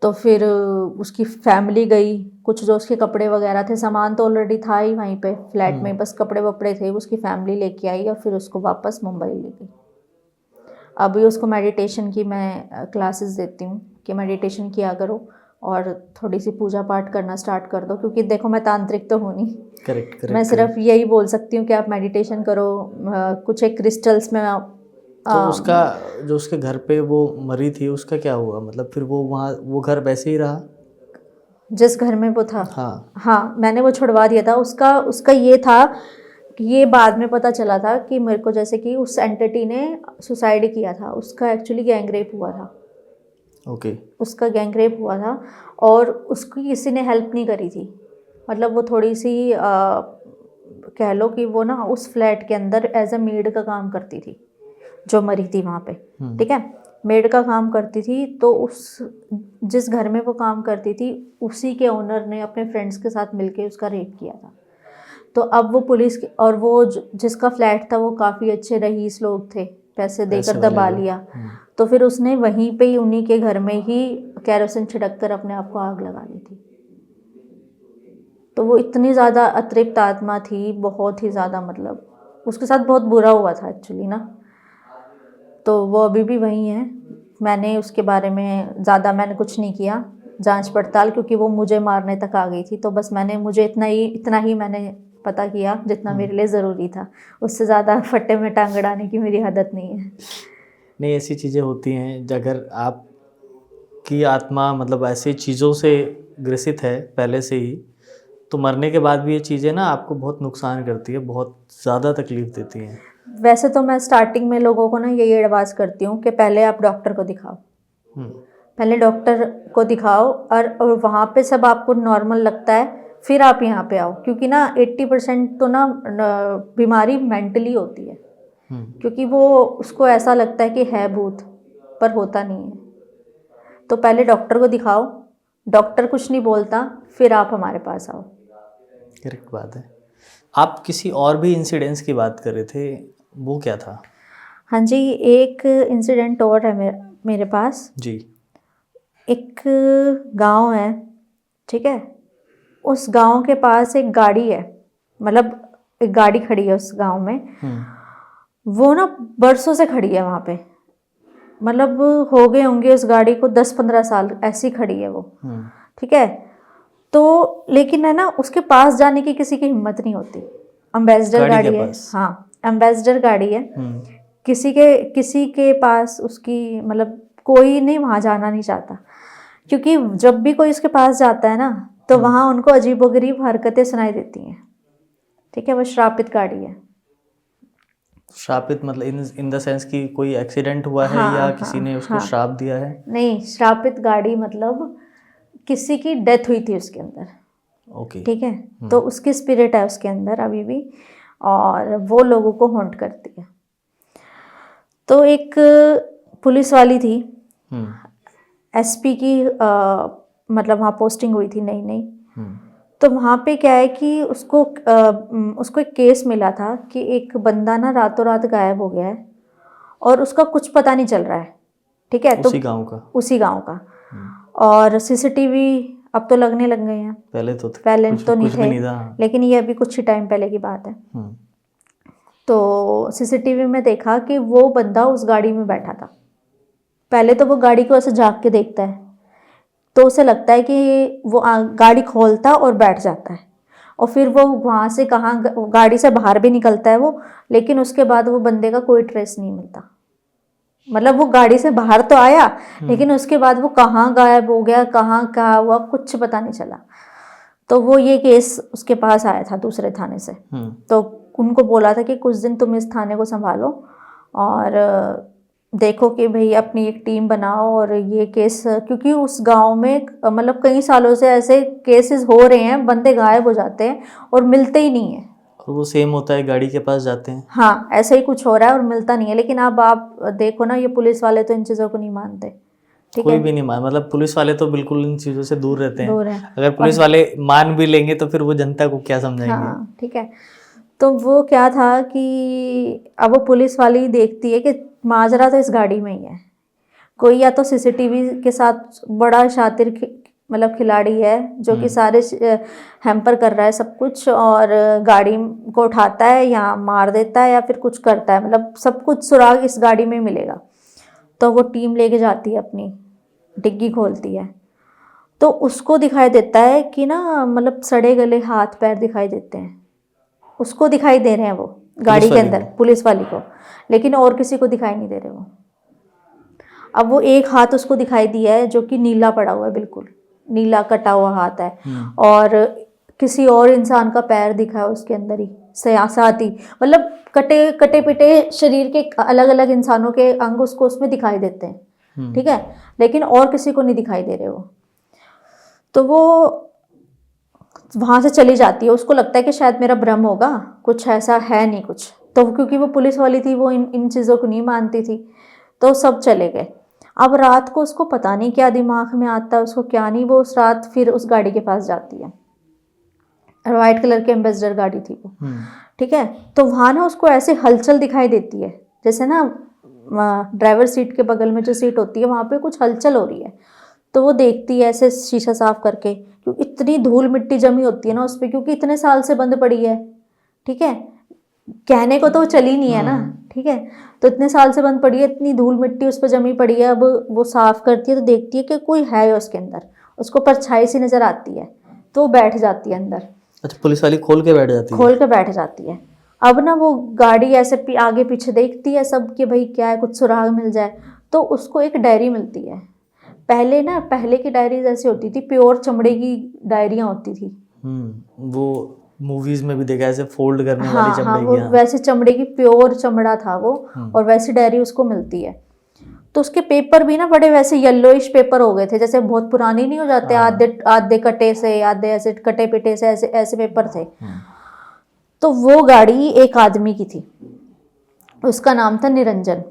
तो फिर उसकी फैमिली गई, कुछ जो उसके कपड़े वगैरह थे, सामान तो ऑलरेडी था ही वहीं पे फ्लैट में, बस कपड़े वपड़े थे, उसकी फैमिली लेके आई और फिर उसको वापस मुंबई ले गई। अभी उसको मेडिटेशन की मैं क्लासेस देती हूँ कि मेडिटेशन किया करो और थोड़ी सी पूजा पाठ करना स्टार्ट कर दो, क्योंकि देखो मैं तांत्रिक तो हूँ नहीं। करेक्ट। मैं सिर्फ यही बोल सकती हूँ कि आप मेडिटेशन करो, कुछ एक क्रिस्टल्स में तो उसका जो उसके घर पे वो मरी थी उसका क्या हुआ, मतलब फिर वो वहाँ वो घर वैसे ही रहा जिस घर में वो था? हाँ, मैंने वो छुड़वा दिया था। उसका ये था कि ये बाद में पता चला था कि मेरे को, जैसे कि उस एंटिटी ने सुसाइड किया था, उसका एक्चुअली गैंग रेप हुआ था। ओके। उसका गैंग रेप हुआ था और उसकी किसी ने हेल्प नहीं करी थी। मतलब वो थोड़ी सी कह लो कि वो ना उस फ्लैट के अंदर एज अ मेड का काम करती थी, जो मरी थी वहाँ पे, ठीक है। मेड का काम करती थी, तो जिस घर में वो काम करती थी उसी के ओनर ने अपने फ्रेंड्स के साथ मिलके उसका रेप किया था। तो अब वो पुलिस और वो जिसका फ्लैट था वो काफ़ी अच्छे रईस लोग थे, पैसे देकर दबा लिया। तो फिर उसने वहीं पे ही उन्हीं के घर में ही कैरोसिन छिड़क कर अपने आप को आग लगा ली थी। तो वो इतनी ज़्यादा अतृप्त आत्मा थी, बहुत ही ज़्यादा, मतलब उसके साथ बहुत बुरा हुआ था एक्चुअली ना। तो वो अभी भी वहीं है। मैंने उसके बारे में ज़्यादा मैंने कुछ नहीं किया जांच पड़ताल, क्योंकि वो मुझे मारने तक आ गई थी। तो बस मुझे इतना ही मैंने पता किया जितना मेरे लिए ज़रूरी था। उससे ज़्यादा फट्टे में टांग अड़ाने की मेरी आदत नहीं है। नहीं, ऐसी चीज़ें होती हैं, अगर आप की आत्मा मतलब ऐसी चीज़ों से ग्रसित है पहले से ही, तो मरने के बाद भी ये चीज़ें ना आपको बहुत नुकसान करती है, बहुत ज़्यादा तकलीफ़ देती हैं। वैसे तो मैं स्टार्टिंग में लोगों को ना यही एडवाइस करती हूँ कि पहले आप डॉक्टर को दिखाओ, पहले डॉक्टर को दिखाओ, और वहाँ पे सब आपको नॉर्मल लगता है फिर आप यहाँ पे आओ, क्योंकि ना 80% तो ना बीमारी मेंटली होती है। क्योंकि वो उसको ऐसा लगता है कि है भूत, पर होता नहीं है। तो पहले डॉक्टर को दिखाओ, डॉक्टर कुछ नहीं बोलता, फिर आप हमारे पास आओ। करेक्ट बात है। आप किसी और भी इंसिडेंट्स की बात कर रहे थे, वो क्या था? हाँ जी, एक इंसिडेंट और है मेरे पास। जी। एक गांव है, ठीक है, उस गांव के पास एक गाड़ी है, मतलब एक गाड़ी खड़ी है उस गांव में। वो ना बरसों से खड़ी है वहाँ पे, मतलब हो गए होंगे उस गाड़ी को 10-15 साल, ऐसी खड़ी है वो, ठीक है। तो लेकिन है ना, उसके पास जाने की किसी की हिम्मत नहीं होती। एम्बेसडर गाड़ी है, हाँ एम्बेसडर गाड़ी है, किसी के पास उसकी, मतलब कोई नहीं वहाँ जाना नहीं चाहता, क्योंकि जब भी कोई उसके पास जाता है ना, तो वहाँ उनको अजीबोगरीब हरकतें सुनाई देती हैं, ठीक है। वो श्रापित गाड़ी है। श्रापित मतलब इन द सेंस कि कोई एक्सीडेंट हुआ है हाँ, या हाँ, किसी ने उसको हाँ। श्राप दिया है? नहीं, श्रापित गाड़ी मतलब किसी की डेथ हुई थी उसके अंदर, ओके। ठीक है। तो उसकी स्पिरिट है उसके अंदर अभी भी, और वो लोगों को हॉन्ट करती है। तो एक पुलिस वाली थी, एसपी की, मतलब वहाँ पोस्टिंग हुई थी नई नई। तो वहाँ पे क्या है कि उसको एक केस मिला था कि एक बंदा ना रातों रात गायब हो गया है और उसका कुछ पता नहीं चल रहा है, ठीक है। उसी गांव का? उसी गांव का। और सीसीटीवी अब तो लगने लग गए हैं, पहले तो नहीं थे, लेकिन ये अभी कुछ ही टाइम पहले की बात है। तो सीसीटीवी में देखा कि वो बंदा उस गाड़ी में बैठा था। पहले तो वो गाड़ी को ऐसे झांक के देखता है, तो उसे लगता है कि वो गाड़ी खोलता और बैठ जाता है, और फिर वो वहाँ से कहाँ गाड़ी से बाहर भी निकलता है वो, लेकिन उसके बाद वो बंदे का कोई ट्रेस नहीं मिलता। मतलब वो गाड़ी से बाहर तो आया, लेकिन उसके बाद वो कहाँ गायब हो गया, कहाँ क्या हुआ, कुछ पता नहीं चला। तो वो ये केस उसके पास आया था दूसरे थाने से। तो उनको बोला था कि कुछ दिन तुम इस थाने को संभालो और देखो कि भाई अपनी एक टीम बनाओ, और ये केस, क्योंकि उस गांव में मतलब कई सालों से ऐसे केसेस हो रहे हैं, बंदे गायब हो जाते हैं और मिलते ही नहीं है। और वो सेम होता है, गाड़ी के पास जाते हैं। हाँ, ऐसा ही कुछ हो रहा है और मिलता नहीं है। लेकिन अब आप देखो ना, ये पुलिस वाले तो इन चीज़ों को नहीं मानते, ठीक कोई है। भी नहीं मान, मतलब पुलिस वाले तो बिल्कुल इन चीज़ों से दूर रहते हैं। दूर है। अगर पुलिस वाले मान भी लेंगे तो फिर वो जनता को क्या समझाएंगे? हाँ, ठीक है। तो वो क्या था कि अब वो पुलिस वाली देखती है कि माजरा तो इस गाड़ी में ही है। कोई या तो सीसीटीवी के साथ बड़ा शातिर मतलब खिलाड़ी है, जो कि सारे हैम्पर कर रहा है सब कुछ, और गाड़ी को उठाता है या मार देता है या फिर कुछ करता है, मतलब सब कुछ सुराग इस गाड़ी में मिलेगा। तो वो टीम लेके जाती है, अपनी डिग्गी खोलती है, तो उसको दिखाई देता है कि ना, मतलब सड़े गले हाथ पैर दिखाई देते हैं, उसको दिखाई दे रहे हैं वो गाड़ी के अंदर, पुलिस वाली को, लेकिन और किसी को दिखाई नहीं दे रहे वो। अब वो एक हाथ उसको दिखाई दिया है जो कि नीला पड़ा हुआ है, बिल्कुल नीला कटा हुआ हाथ है, और किसी और इंसान का पैर दिखा है उसके अंदर ही, साथ ही, मतलब कटे पिटे शरीर के अलग अलग इंसानों के अंग उसको उसमें दिखाई देते हैं, ठीक है, लेकिन और किसी को नहीं दिखाई दे रहे वो। तो वो वहाँ से चली जाती है, उसको लगता है कि शायद मेरा भ्रम होगा, कुछ ऐसा है नहीं कुछ। तो क्योंकि वो पुलिस वाली थी, वो इन चीज़ों को नहीं मानती थी, तो सब चले गए। अब रात को उसको पता नहीं क्या दिमाग में आता है, उसको क्या नहीं, वो उस रात फिर उस गाड़ी के पास जाती है, वाइट कलर की एम्बेसडर गाड़ी थी वो, ठीक है। तो वहाँ ना उसको ऐसे हलचल दिखाई देती है, जैसे ना ड्राइवर सीट के बगल में जो सीट होती है वहाँ पे कुछ हलचल हो रही है। तो वो देखती है ऐसे शीशा साफ करके, क्योंकि इतनी धूल मिट्टी जमी होती है ना उस पर, क्योंकि इतने साल से बंद पड़ी है, ठीक है, कहने को तो वो चली नहीं है ना, ठीक है। तो इतने साल से बंद पड़ी है, इतनी धूल मिट्टी उस पर जमी पड़ी है। अब वो साफ करती है तो देखती है कि कोई है उसके अंदर, उसको परछाई सी नजर आती है, तो वो बैठ जाती है अंदर। अच्छा, पुलिस वाली खोल के बैठ जाती है? खोल के बैठ जाती है। अब ना वो गाड़ी ऐसे आगे पीछे देखती है सब कि भाई क्या है, कुछ सुराग मिल जाए। तो उसको एक डायरी मिलती है। पहले की डायरीज ऐसी होती थी, प्योर चमड़े की डायरियां होती थी। वो मूवीज में भी देखा, ऐसे फोल्ड करने वाली हाँ, चमड़े वो की। वैसे चमड़े की, प्योर चमड़ा था वो, और वैसी डायरी उसको मिलती है। तो उसके पेपर भी ना बड़े वैसे येलोइश पेपर हो गए थे, जैसे बहुत पुरानी नहीं हो जाते, आधे आधे कटे से, आधे ऐसे कटे पिटे से, ऐसे ऐसे पेपर थे। तो वो गाड़ी एक आदमी की थी, उसका नाम था निरंजन,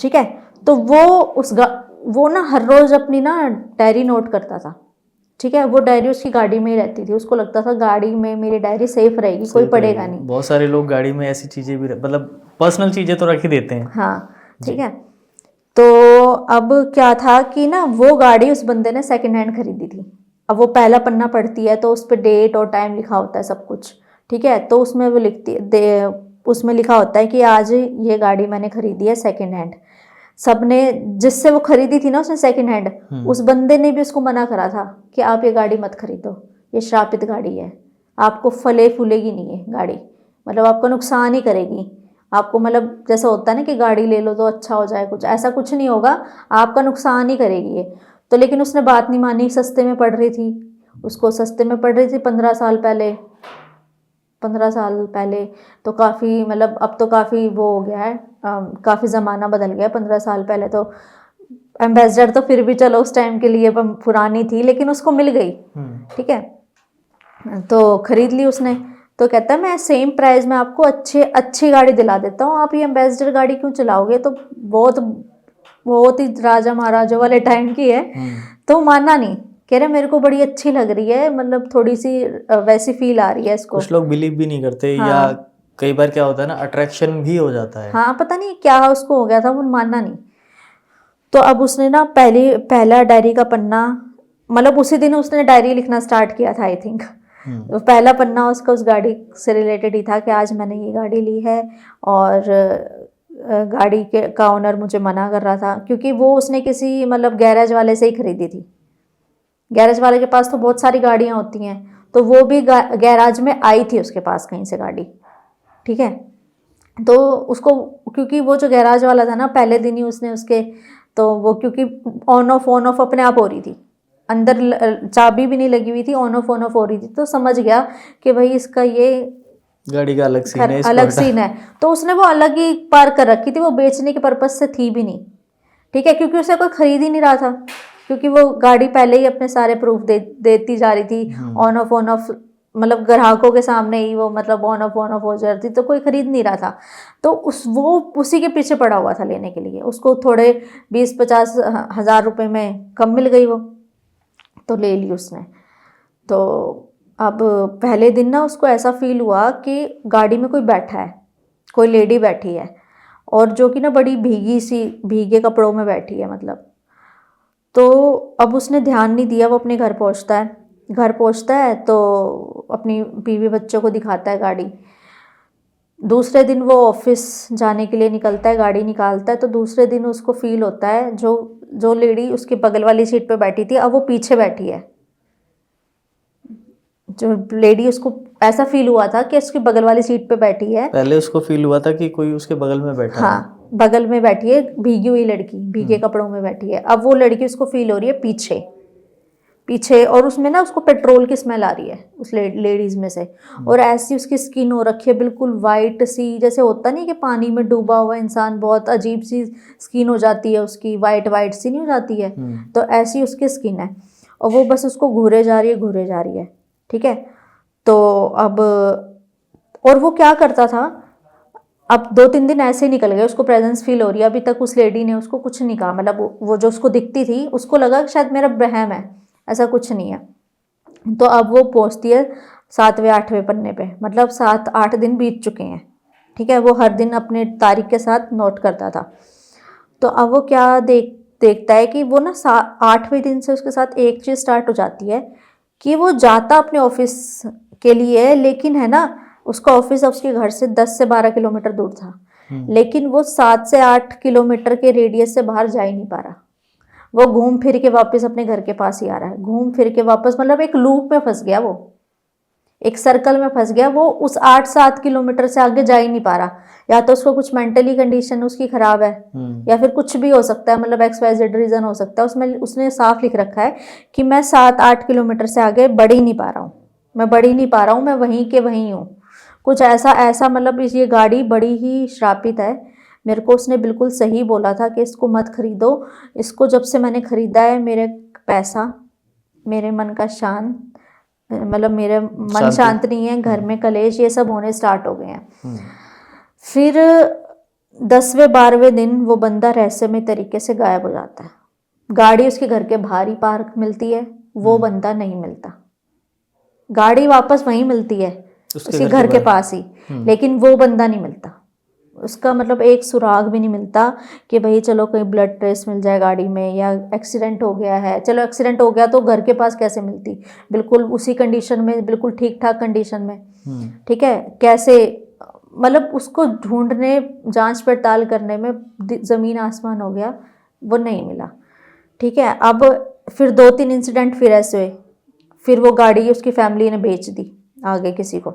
ठीक है। तो वो ना हर रोज अपनी ना डायरी नोट करता था, ठीक है। वो डायरी उसकी गाड़ी में ही रहती थी, उसको लगता था गाड़ी में मेरी डायरी सेफ रहेगी, कोई पढ़ेगा नहीं। बहुत सारे लोग गाड़ी में ऐसी चीजें भी मतलब पर्सनल चीजें तो रख ही देते हैं। हाँ, ठीक है। तो अब क्या था कि ना वो गाड़ी उस बंदे ने सेकंड हैंड खरीदी थी। अब वो पहला पन्ना पढ़ती है तो उस पर डेट और टाइम लिखा होता है सब कुछ, ठीक है। तो उसमें वो उसमें लिखा होता है कि आज ये गाड़ी मैंने खरीदी है सेकंड हैंड। सबने, जिससे वो खरीदी थी ना उसने सेकंड हैंड, उस बंदे ने भी उसको मना करा था कि आप ये गाड़ी मत खरीदो, ये श्रापित गाड़ी है, आपको फले फूलेगी नहीं है गाड़ी, मतलब आपको नुकसान ही करेगी। आपको मतलब जैसा होता है ना कि गाड़ी ले लो तो अच्छा हो जाए, कुछ ऐसा कुछ नहीं होगा, आपका नुकसान ही करेगी ये। तो लेकिन उसने बात नहीं मानी, सस्ते में पड़ रही थी, उसको सस्ते में पड़ रही थी 15 साल पहले। 15 साल पहले तो काफ़ी, मतलब अब तो काफ़ी वो हो गया है, काफ़ी ज़माना बदल गया। 15 साल पहले तो एम्बेसडर तो फिर भी चलो उस टाइम के लिए पुरानी थी, लेकिन उसको मिल गई, ठीक है। तो खरीद ली उसने। तो कहता है मैं सेम प्राइस में आपको अच्छी गाड़ी दिला देता हूँ, आप ये एम्बेसडर गाड़ी क्यों चलाओगे, तो बहुत बहुत ही राजा महाराजा वाले टाइम की है। तो माना नहीं, कह रहे मेरे को बड़ी अच्छी लग रही है, मतलब थोड़ी सी वैसी फील आ रही है इसको। कुछ लोग बिलीव भी नहीं करते, हाँ, या कई बार क्या होता है ना, अट्रैक्शन भी हो जाता है। हाँ, पता नहीं क्या उसको हो गया था, वो मानना नहीं। तो अब उसने ना पहला डायरी का पन्ना, मतलब उसी दिन उसने डायरी लिखना स्टार्ट किया था आई थिंक। तो पहला पन्ना उसका उस गाड़ी से रिलेटेड ही था कि आज मैंने ये गाड़ी ली है, और गाड़ी के का ओनर मुझे मना कर रहा था, क्योंकि वो उसने किसी मतलब गैरेज वाले से ही खरीदी थी। गैरेज वाले के पास तो बहुत सारी गाड़ियाँ होती हैं, तो वो भी गैराज में आई थी उसके पास कहीं से गाड़ी, ठीक है। तो उसको, क्योंकि वो जो गैराज वाला था ना, पहले दिन ही उसने उसके, तो वो क्योंकि ऑन ऑफ अपने आप हो रही थी, अंदर चाबी भी नहीं लगी हुई थी, ऑन ऑफ हो रही थी, तो समझ गया कि भाई इसका ये गाड़ी का अलग सीन है, इसको अलग हटा। सीन है। तो उसने वो अलग ही पार्क कर रखी थी, वो बेचने के पर्पज से थी भी नहीं, ठीक है, क्योंकि उसे कोई खरीद ही नहीं रहा था, क्योंकि वो गाड़ी पहले ही अपने सारे प्रूफ देती जा रही थी, ऑन ऑफ मतलब ग्राहकों के सामने ही वो मतलब ऑन ऑफ हो जा रही थी, तो कोई खरीद नहीं रहा था। तो वो उसी के पीछे पड़ा हुआ था लेने के लिए, उसको थोड़े 20-50 हज़ार रुपये में कम मिल गई वो, तो ले ली उसने। तो अब पहले दिन ना उसको ऐसा फील हुआ कि गाड़ी में कोई बैठा है, कोई लेडी बैठी है, और जो कि ना बड़ी भीगे कपड़ों में बैठी है मतलब। तो अब उसने ध्यान नहीं दिया, वो अपने घर पहुंचता है तो अपनी बीवी बच्चों को दिखाता है गाड़ी। दूसरे दिन वो ऑफिस जाने के लिए निकलता है, गाड़ी निकालता है, तो दूसरे दिन उसको फील होता है जो लेडी उसके बगल वाली सीट पे बैठी थी, अब वो पीछे बैठी है। जो लेडी, उसको ऐसा फील हुआ था कि उसकी बगल वाली सीट पे बैठी है। पहले उसको फील हुआ था कि कोई उसके बगल में बैठा है। हाँ, बगल में बैठी है, भीगी हुई लड़की, भीगे कपड़ों में बैठी है। अब वो लड़की उसको फील हो रही है पीछे, और उसमें ना उसको पेट्रोल की स्मेल आ रही है उस लेडीज में से, और ऐसी उसकी स्किन हो रखी है बिल्कुल वाइट सी, जैसे होता नहीं कि पानी में डूबा हुआ इंसान, बहुत अजीब सी स्किन हो जाती है उसकी, वाइट सी नहीं हो जाती है, तो ऐसी उसकी स्किन है। और वो बस उसको घूरे जा रही है, ठीक है। तो अब, और वो क्या करता था, अब 2-3 दिन ऐसे ही निकल गए, उसको प्रेजेंस फील हो रही है, अभी तक उस लेडी ने उसको कुछ नहीं कहा, मतलब वो जो उसको दिखती थी उसको लगा कि शायद मेरा वहम है, ऐसा कुछ नहीं है। तो अब वो पहुंचती है 7वें-8वें पन्ने पे, मतलब 7-8 दिन बीत चुके हैं, ठीक है। वो हर दिन अपने तारीख के साथ नोट करता था। तो अब वो क्या देखता है कि वो ना 8वें दिन से उसके साथ एक चीज़ स्टार्ट हो जाती है कि वो जाता अपने ऑफिस के लिए, लेकिन है ना, उसका ऑफिस उसके घर से 10 से 12 किलोमीटर दूर था, लेकिन वो 7 से 8 किलोमीटर के रेडियस से बाहर जा ही नहीं पा रहा। वो घूम फिर के वापस अपने घर के पास ही आ रहा है, घूम फिर के वापस, मतलब एक लूप में फंस गया, वो एक सर्कल में फंस गया। वो उस 8-7 किलोमीटर से आगे जा ही नहीं पा रहा, या तो उसको कुछ मेंटली कंडीशन उसकी खराब है, या फिर कुछ भी हो सकता है, मतलब XYZ रीजन हो सकता है। उसमें उसने साफ लिख रखा है कि मैं 7-8 किलोमीटर से आगे बढ़ ही नहीं पा रहा हूँ, मैं वहीं के वहीं हूँ, कुछ ऐसा मतलब ये गाड़ी बड़ी ही श्रापित है। मेरे को उसने बिल्कुल सही बोला था कि इसको मत खरीदो, इसको जब से मैंने खरीदा है मेरे पैसा, मेरे मन का मतलब मेरे मन शांत नहीं है, घर में कलेश ये सब होने स्टार्ट हो गए हैं। फिर 10वें 12वें दिन वो बंदा रहस्यमय तरीके से गायब हो जाता है। गाड़ी उसके घर के बाहर ही पार्क मिलती है, वो बंदा नहीं मिलता। गाड़ी वापस वहीं मिलती है उसके घर के पास ही, लेकिन वो बंदा नहीं मिलता। उसका मतलब एक सुराग भी नहीं मिलता कि भाई चलो कहीं ब्लड ट्रेस मिल जाए गाड़ी में, या एक्सीडेंट हो गया है। चलो एक्सीडेंट हो गया तो घर के पास कैसे मिलती, बिल्कुल उसी कंडीशन में, बिल्कुल ठीक ठाक कंडीशन में, ठीक है, कैसे, मतलब उसको ढूंढने जांच पड़ताल करने में ज़मीन आसमान हो गया, वो नहीं मिला। ठीक है, अब फिर 2-3 इंसिडेंट फिर ऐसे हुए, फिर वो गाड़ी उसकी फैमिली ने बेच दी आगे किसी को,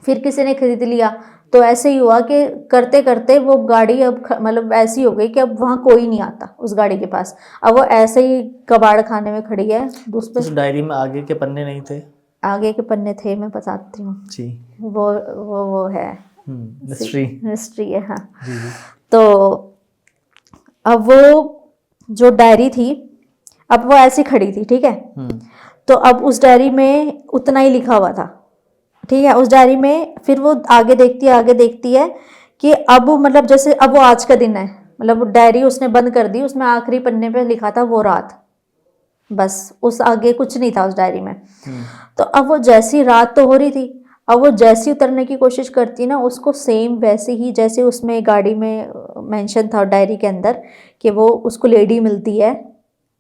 फिर किसी ने खरीद लिया। तो ऐसे ही हुआ कि करते करते वो गाड़ी अब मतलब ऐसी हो गई कि अब वहाँ कोई नहीं आता उस गाड़ी के पास। अब वो ऐसे ही कबाड़ खाने में खड़ी है। उस डायरी में आगे के पन्ने नहीं थे? आगे के पन्ने थे, मैं बताती हूँ जी। वो है मिस्ट्री है, हाँ। जी। तो अब वो जो डायरी थी, अब वो ऐसी खड़ी थी, ठीक है। तो अब उस डायरी में उतना ही लिखा हुआ था, ठीक है। उस डायरी में फिर वो आगे देखती है कि अब मतलब जैसे अब वो आज का दिन है, मतलब डायरी उसने बंद कर दी, उसमें आखिरी पन्ने पे लिखा था वो रात, बस उस आगे कुछ नहीं था उस डायरी में। तो अब वो जैसी रात तो हो रही थी, अब वो जैसी उतरने की कोशिश करती ना, उसको सेम वैसे ही जैसे उसमें गाड़ी में मेंशन था डायरी के अंदर कि वो उसको लेडी मिलती है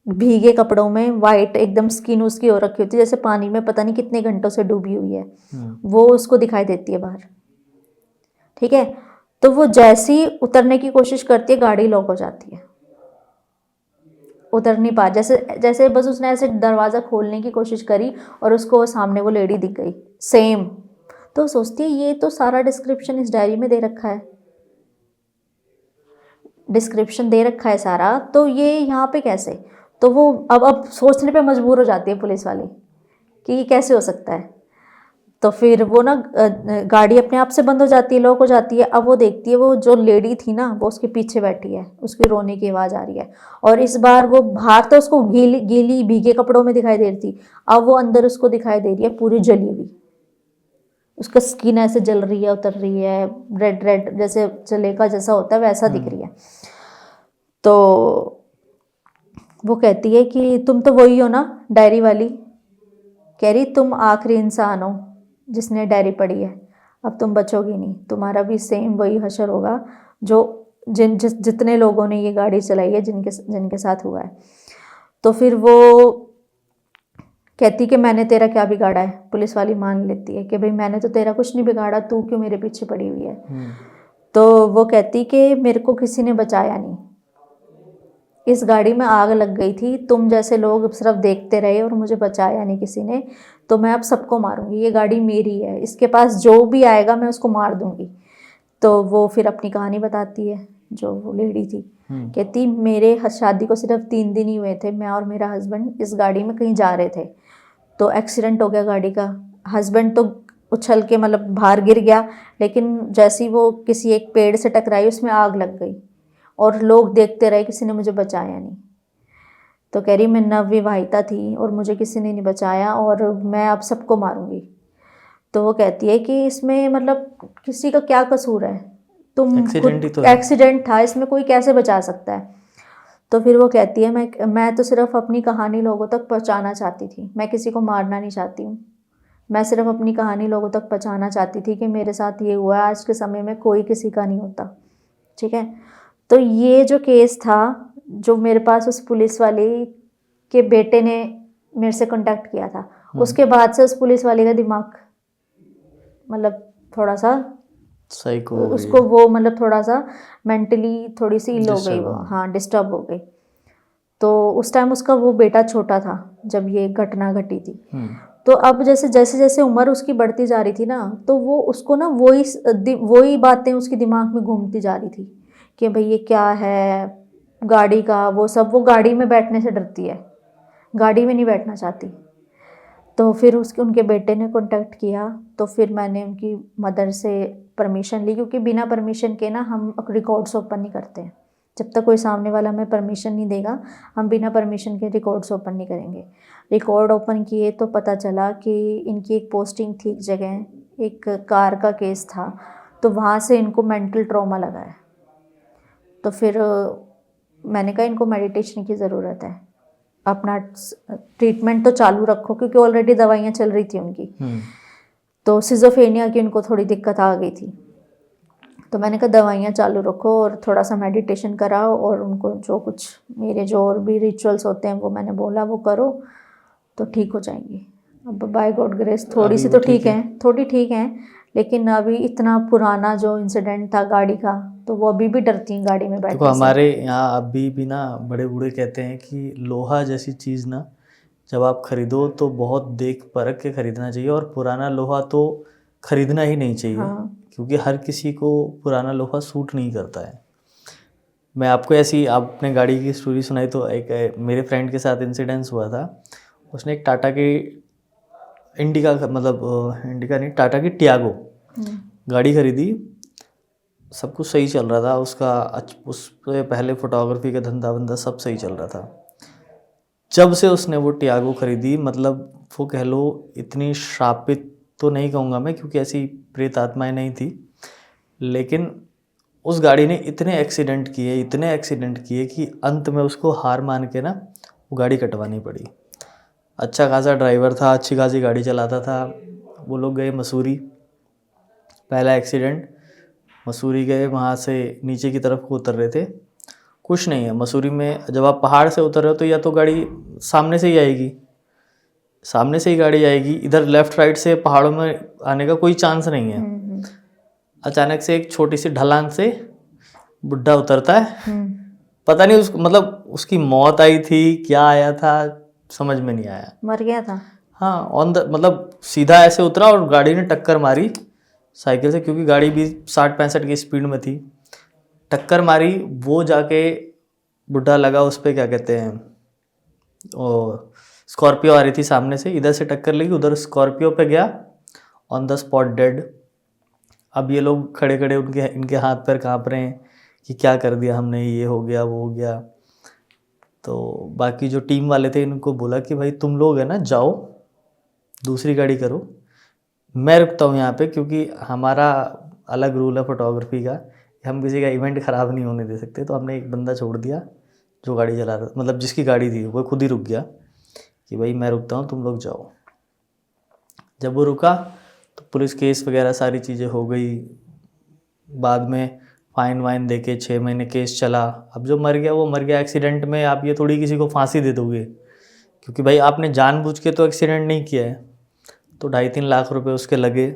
भीगे कपड़ों में, वाइट एकदम स्किन उसकी हो रखी होती है, जैसे पानी में पता नहीं कितने घंटों से डूबी हुई है, वो उसको दिखाई देती है बाहर, ठीक है। तो वो जैसी उतरने की कोशिश करती है, गाड़ी लॉक हो जाती है, उतर नहीं पा, जैसे बस उसने ऐसे दरवाज़ा खोलने की कोशिश करी और उसको सामने वो लेडी दिख गई सेम। तो सोचती है ये तो सारा डिस्क्रिप्शन इस डायरी में दे रखा है, डिस्क्रिप्शन दे रखा है सारा, तो ये यहाँ पे कैसे। तो वो अब सोचने पे मजबूर हो जाती है पुलिस वाली कि ये कैसे हो सकता है। तो फिर वो ना गाड़ी अपने आप से बंद हो जाती है, लॉक हो जाती है। अब वो देखती है वो जो लेडी थी ना, वो उसके पीछे बैठी है, उसकी रोने की आवाज़ आ रही है, और इस बार वो बाहर तो उसको गीली गीली भीगे कपड़ों में दिखाई दे रही थी, अब वो अंदर उसको दिखाई दे रही है पूरी जली हुई, उसका स्किन ऐसे जल रही है, उतर रही है, रेड रेड जैसे जलेका जैसा होता है वैसा दिख रही है। तो वो कहती है कि तुम तो वही हो ना डायरी वाली, कह रही तुम आखिरी इंसान हो जिसने डायरी पढ़ी है, अब तुम बचोगी नहीं, तुम्हारा भी सेम वही हशर होगा जो जितने लोगों ने ये गाड़ी चलाई है, जिनके साथ हुआ है। तो फिर वो कहती कि मैंने तेरा क्या बिगाड़ा है। पुलिस वाली मान लेती है कि भाई मैंने तो तेरा कुछ नहीं बिगाड़ा, तू क्यों मेरे पीछे पड़ी हुई है। तो वो कहती कि मेरे को किसी ने बचाया नहीं, इस गाड़ी में आग लग गई थी, तुम जैसे लोग सिर्फ देखते रहे और मुझे बचाया नहीं किसी ने, तो मैं अब सबको मारूंगी, ये गाड़ी मेरी है, इसके पास जो भी आएगा मैं उसको मार दूंगी। तो वो फिर अपनी कहानी बताती है, जो वो लेडी थी, कहती मेरे शादी को सिर्फ 3 दिन ही हुए थे, मैं और मेरा हस्बैंड इस गाड़ी में कहीं जा रहे थे, तो एक्सीडेंट हो गया गाड़ी का। हस्बैंड तो उछल के मतलब बाहर गिर गया, लेकिन जैसी वो किसी एक पेड़ से टकराई उसमें आग लग गई और लोग देखते रहे, किसी ने मुझे बचाया नहीं। तो कह रही मैं नवविवाहिता थी और मुझे किसी ने नहीं बचाया और मैं अब सबको मारूंगी। तो वो कहती है कि इसमें मतलब किसी का क्या कसूर है, तुम एक्सीडेंट था, इसमें कोई कैसे बचा सकता है। तो फिर वो कहती है मैं तो सिर्फ अपनी कहानी लोगों तक पहुंचाना चाहती थी, मैं किसी को मारना नहीं चाहती हूँ, मैं सिर्फ अपनी कहानी लोगों तक पहुंचाना चाहती थी कि मेरे साथ ये हुआ, आज के समय में कोई किसी का नहीं होता, ठीक है। तो ये जो केस था, जो मेरे पास उस पुलिस वाले के बेटे ने मेरे से कांटेक्ट किया था, उसके बाद से उस पुलिस वाले का दिमाग मतलब थोड़ा सा उसको वो मतलब थोड़ा सा मेंटली थोड़ी सी इल हो गई वो, हाँ डिस्टर्ब हो गई। तो उस टाइम उसका वो बेटा छोटा था जब ये घटना घटी थी। तो अब जैसे जैसे उम्र उसकी बढ़ती जा रही थी ना, तो वो उसको ना वही बातें उसके दिमाग में घूमती जा रही थी कि भाई ये क्या है, गाड़ी का वो सब, वो गाड़ी में बैठने से डरती है, गाड़ी में नहीं बैठना चाहती। तो फिर उनके बेटे ने कांटेक्ट किया, तो फिर मैंने उनकी मदर से परमिशन ली, क्योंकि बिना परमिशन के ना हम रिकॉर्ड्स ओपन नहीं करते हैं, जब तक कोई सामने वाला हमें परमिशन नहीं देगा हम बिना परमिशन के रिकॉर्ड्स ओपन नहीं करेंगे। रिकॉर्ड ओपन किए तो पता चला कि इनकी एक पोस्टिंग थी एक जगह, एक कार का केस था, तो वहाँ से इनको मेंटल ट्रॉमा लगा है, तो फिर मैंने कहा इनको मेडिटेशन की ज़रूरत है, अपना ट्रीटमेंट तो चालू रखो, क्योंकि ऑलरेडी दवाइयाँ चल रही थी उनकी। तो सिजोफ्रेनिया की उनको थोड़ी दिक्कत आ गई थी, तो मैंने कहा दवाइयाँ चालू रखो और थोड़ा सा मेडिटेशन कराओ, और उनको जो कुछ मेरे जो और भी रिचुअल्स होते हैं वो मैंने बोला वो करो, तो ठीक हो जाएंगी। अब बाय गॉड ग्रेस थोड़ी सी तो ठीक है, थोड़ी ठीक है, लेकिन अभी इतना पुराना जो इंसिडेंट था गाड़ी का, तो वो अभी भी डरती हैं गाड़ी में बैठने देखो से। हमारे यहाँ अभी भी ना बड़े बूढ़े कहते हैं कि लोहा जैसी चीज़ ना जब आप खरीदो तो बहुत देख परख के खरीदना चाहिए, और पुराना लोहा तो खरीदना ही नहीं चाहिए। हाँ। क्योंकि हर किसी को पुराना लोहा सूट नहीं करता है। मैं आपको ऐसी आपने गाड़ी की स्टोरी सुनाई, तो एक मेरे फ्रेंड के साथ इंसिडेंस हुआ था। उसने एक टाटा की इंडिका इंडिका नहीं, टाटा की टियागो गाड़ी खरीदी। सब कुछ सही चल रहा था उसका, उस पे पहले फोटोग्राफी का धंधा वंधा सब सही चल रहा था। जब से उसने वो टियागो खरीदी, मतलब वो कह लो इतनी श्रापित तो नहीं कहूँगा मैं, क्योंकि ऐसी प्रेत आत्माएं नहीं थी, लेकिन उस गाड़ी ने इतने एक्सीडेंट किए कि अंत में उसको हार मान के ना वो गाड़ी कटवानी पड़ी। अच्छा खासा ड्राइवर था, अच्छी खासी गाड़ी चलाता था। वो लोग गए मसूरी, पहला एक्सीडेंट। मसूरी गए, वहाँ से नीचे की तरफ को उतर रहे थे। कुछ नहीं है मसूरी में, जब आप पहाड़ से उतर रहे हो तो या तो गाड़ी सामने से ही आएगी, सामने से ही गाड़ी आएगी, इधर लेफ्ट राइट से पहाड़ों में आने का कोई चांस नहीं है। अचानक से एक छोटी सी ढलान से बुढ़ा उतरता है। पता नहीं मतलब उसकी मौत आई थी क्या आया था समझ में नहीं आया, मर गया था। हाँ ऑन द मतलब सीधा ऐसे उतरा और गाड़ी ने टक्कर मारी साइकिल से, क्योंकि गाड़ी भी 60-65 की स्पीड में थी। टक्कर मारी, वो जाके बुढ़ा लगा उस पर, क्या कहते हैं, और स्कॉर्पियो आ रही थी सामने से, इधर से टक्कर लगी, उधर स्कॉर्पियो पे गया, ऑन द स्पॉट डेड। अब ये लोग खड़े खड़े इनके हाथ पैर काँप रहे हैं कि क्या कर दिया हमने, ये हो गया वो हो गया। तो बाकी जो टीम वाले थे इनको बोला कि भाई तुम लोग है ना जाओ दूसरी गाड़ी करो, मैं रुकता हूँ यहाँ पे, क्योंकि हमारा अलग रूल है फोटोग्राफी का, हम किसी का इवेंट ख़राब नहीं होने दे सकते। तो हमने एक बंदा छोड़ दिया जो गाड़ी चला रहा, मतलब जिसकी गाड़ी थी, वो खुद ही रुक गया कि भाई मैं रुकता हूँ तुम लोग जाओ। जब वो रुका तो पुलिस केस वगैरह सारी चीज़ें हो गई, बाद में फाइन वाइन दे के 6 महीने केस चला। अब जो मर गया वो मर गया एक्सीडेंट में, आप ये थोड़ी किसी को फांसी दे दोगे, क्योंकि भाई आपने जानबूझ के तो एक्सीडेंट नहीं किया है। तो 2.5-3 लाख रुपए उसके लगे,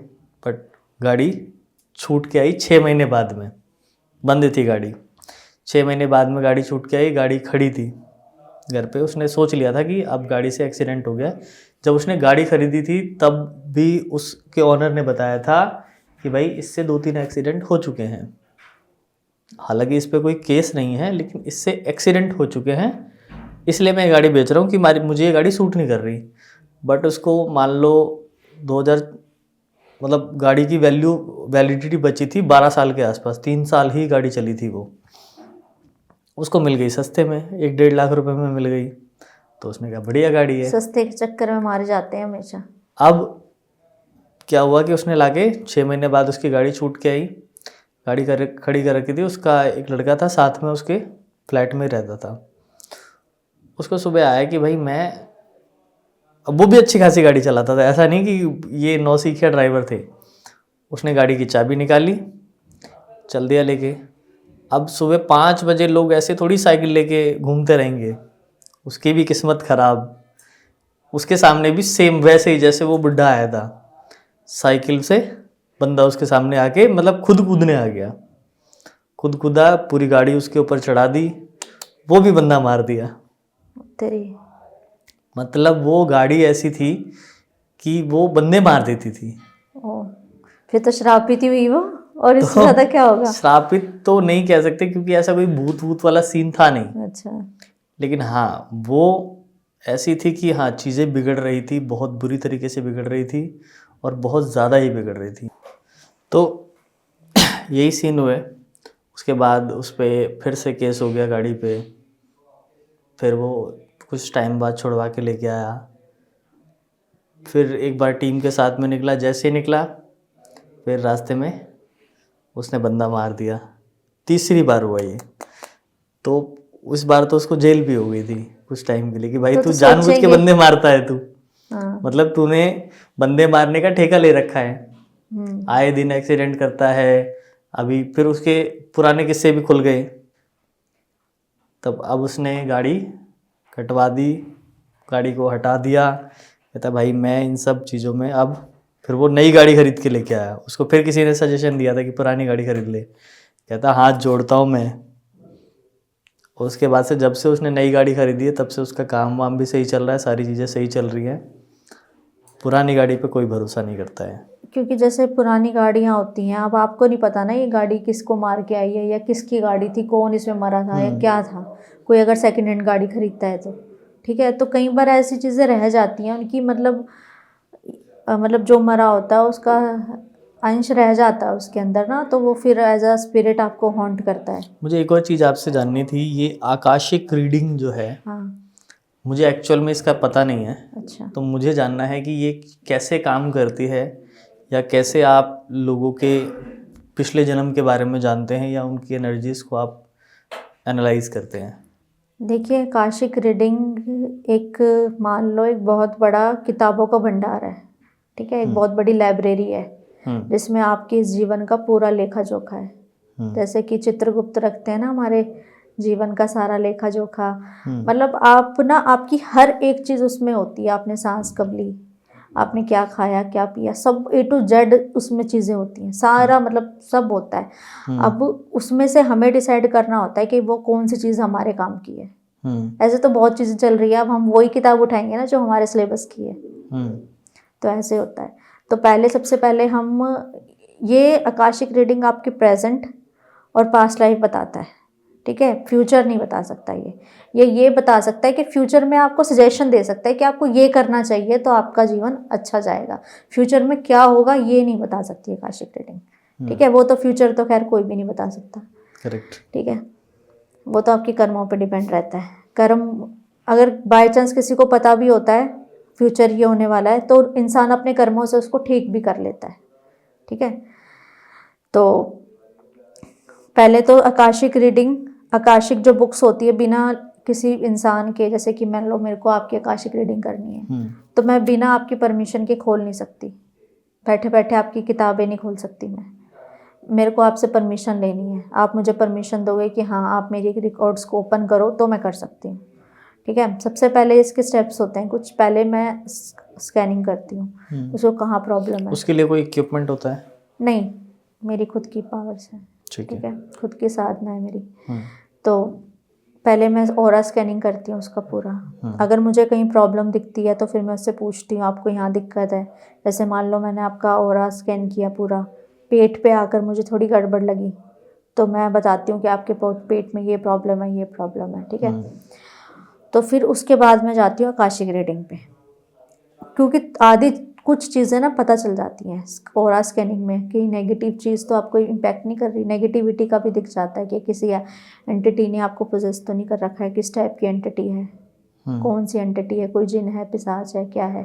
बट गाड़ी छूट के आई 6 महीने बाद में, बंद थी गाड़ी। 6 महीने बाद में गाड़ी छूट के आई, गाड़ी खड़ी थी घर पे। उसने सोच लिया था कि अब गाड़ी से एक्सीडेंट हो गया। जब उसने गाड़ी खरीदी थी तब भी उसके ऑनर ने बताया था कि भाई इससे 2-3 एक्सीडेंट हो चुके हैं, हालांकि इस पर कोई केस नहीं है, लेकिन इससे एक्सीडेंट हो चुके हैं, इसलिए मैं ये गाड़ी बेच रहा हूँ कि मुझे ये गाड़ी सूट नहीं कर रही। बट उसको मान लो 2000 मतलब गाड़ी की वैलिडिटी बची थी 12 साल के आसपास, 3 साल ही गाड़ी चली थी वो। उसको मिल गई सस्ते में, 1-1.5 लाख रुपए में मिल गई। तो उसने कहा बढ़िया गाड़ी है। सस्ते के चक्कर में मारे जाते हैं हमेशा। अब क्या हुआ कि उसने लाके 6 महीने बाद उसकी गाड़ी छूट के आई, गाड़ी खड़ी कर रखी थी। उसका एक लड़का था साथ में, उसके फ्लैट में रहता था। उसको सुबह आया कि भाई अब वो भी अच्छी खासी गाड़ी चलाता था, ऐसा नहीं कि ये नौसिखिया ड्राइवर थे। उसने गाड़ी की चाबी निकाली, चल दिया लेके। अब सुबह 5 बजे लोग ऐसे थोड़ी साइकिल लेके घूमते रहेंगे, उसकी भी किस्मत ख़राब। उसके सामने भी सेम वैसे ही जैसे वो बुढ़ा आया था, साइकिल से बंदा उसके सामने आके मतलब खुद कूदने आ गया। खुद कूदा, पूरी गाड़ी उसके ऊपर चढ़ा दी, वो भी बंदा मार दिया। तेरी मतलब वो गाड़ी ऐसी थी कि वो बंदे मार देती थी। ओ, फिर तो शराब पीती हुई वो, और इससे ज़्यादा क्या होगा। श्रापित तो नहीं कह सकते, क्योंकि ऐसा कोई भूत वाला सीन था नहीं। अच्छा। लेकिन हाँ वो ऐसी थी कि हाँ चीज़ें बिगड़ रही थी, बहुत बुरी तरीके से बिगड़ रही थी, और बहुत ज़्यादा ही बिगड़ रही थी। तो यही सीन हुए। उसके बाद उस पर फिर से केस हो गया गाड़ी पे। फिर वो कुछ टाइम बाद छुड़वा के लेके आया। फिर एक बार टीम के साथ में निकला, जैसे ही निकला फिर रास्ते में उसने बंदा मार दिया। तीसरी बार हुआ ये। तो उस बार तो उसको जेल भी हो गई थी कुछ टाइम के लिए कि भाई तो तू तो जानबूझ के सोचेंगे। बंदे मारता है तू, हाँ। मतलब तूने बंदे मारने का ठेका ले रखा है, हम्म। आए दिन एक्सीडेंट करता है। अभी फिर उसके पुराने किस्से भी खुल गए, तब अब उसने गाड़ी कटवा दी, गाड़ी को हटा दिया। कहता भाई मैं इन सब चीज़ों में अब, फिर वो नई गाड़ी खरीद के लेके आया। उसको फिर किसी ने सजेशन दिया था कि पुरानी गाड़ी खरीद ले, कहता हाथ जोड़ता हूँ मैं। और उसके बाद से जब से उसने नई गाड़ी खरीदी है तब से उसका काम वाम भी सही चल रहा है, सारी चीज़ें सही चल रही हैं। पुरानी गाड़ी पे कोई भरोसा नहीं करता है। क्योंकि जैसे पुरानी गाड़ियां होती हैं, अब आपको नहीं पता ना ये गाड़ी किसको मार के आई है या किसकी गाड़ी थी, कौन इसमें मरा था या क्या था। कोई अगर सेकंड हैंड गाड़ी खरीदता है तो ठीक है, तो कई बार ऐसी चीज़ें रह जाती हैं उनकी, मतलब जो मरा होता है उसका अंश रह जाता है उसके अंदर ना, तो वो फिर एज अ स्पिरिट आपको हॉन्ट करता है। मुझे एक और चीज़ आपसे जाननी थी, ये आकाशिक रीडिंग जो है, हाँ। मुझे एक्चुअल में इसका पता नहीं है। अच्छा। तो मुझे जानना है कि ये कैसे काम करती है, या कैसे आप लोगों के पिछले जन्म के बारे में जानते हैं, या उनकी एनर्जीज़ को आप एनालाइज करते हैं। देखिए, आकाशिक रीडिंग एक, मान लो एक बहुत बड़ा किताबों का भंडार है, ठीक है, एक बहुत बड़ी लाइब्रेरी है जिसमें आपके इस जीवन का पूरा लेखा जोखा है। जैसे कि चित्रगुप्त रखते हैं ना हमारे जीवन का सारा लेखा जोखा, मतलब आप ना, आपकी हर एक चीज़ उसमें होती है। आपने सांस कब ली, आपने क्या खाया क्या पिया, सब A to Z उसमें चीज़ें होती हैं, सारा मतलब सब होता है। अब उसमें से हमें डिसाइड करना होता है कि वो कौन सी चीज़ हमारे काम की है। ऐसे तो बहुत चीज़ें चल रही है, अब हम वही किताब उठाएंगे ना जो हमारे सिलेबस की है, तो ऐसे होता है। तो पहले, सबसे पहले हम, ये आकाशिक रीडिंग आपके प्रेजेंट और पास्ट लाइफ बताता है, ठीक है, फ्यूचर नहीं बता सकता। ये बता सकता है कि फ्यूचर में आपको सजेशन दे सकता है कि आपको ये करना चाहिए तो आपका जीवन अच्छा जाएगा। फ्यूचर में क्या होगा ये नहीं बता सकती आकाशिक रीडिंग, ठीक है। वो तो फ्यूचर तो खैर कोई भी नहीं बता सकता, करेक्ट, ठीक है। वो तो आपके कर्मों पे डिपेंड रहता है। कर्म, अगर बाय चांस किसी को पता भी होता है फ्यूचर ये होने वाला है, तो इंसान अपने कर्मों से उसको ठीक भी कर लेता है, ठीक है। तो पहले तो आकाशिक रीडिंग, आकाशिक जो बुक्स होती है, बिना किसी इंसान के, जैसे कि मान लो मेरे को आपकी आकाशिक रीडिंग करनी है, तो मैं बिना आपकी परमिशन के खोल नहीं सकती। बैठे बैठे आपकी किताबें नहीं खोल सकती मैं, मेरे को आपसे परमिशन लेनी है। आप मुझे परमिशन दोगे कि हाँ आप मेरी रिकॉर्ड्स को ओपन करो तो मैं कर सकती हूँ, ठीक है। सबसे पहले इसके स्टेप्स होते हैं कुछ, पहले मैं स्कैनिंग करती हूँ उसको कहाँ प्रॉब्लम है। उसके लिए कोई इक्विपमेंट होता है? नहीं, मेरी खुद की पावर्स है, ठीक है, खुद की साधना है मेरी। तो पहले मैं ऑरा स्कैनिंग करती हूँ उसका पूरा। अगर मुझे कहीं प्रॉब्लम दिखती है तो फिर मैं उससे पूछती हूँ आपको यहाँ दिक्कत है। जैसे मान लो मैंने आपका ऑरा स्कैन किया पूरा, पेट पे आकर मुझे थोड़ी गड़बड़ लगी तो मैं बताती हूँ कि आपके पेट में ये प्रॉब्लम है, ये प्रॉब्लम है, ठीक है। तो फिर उसके बाद मैं जाती हूँ आकाशिक रीडिंग पे, क्योंकि आधी कुछ चीज़ें ना पता चल जाती हैं ऑरा स्कैनिंग में कि नेगेटिव चीज़ तो आपको इम्पैक्ट नहीं कर रही, नेगेटिविटी का भी दिख जाता है कि किसी एंटिटी ने आपको पोजेस तो नहीं कर रखा है, किस टाइप की एंटिटी है, कौन सी एंटिटी है, कोई जिन है, पिशाच है, क्या है,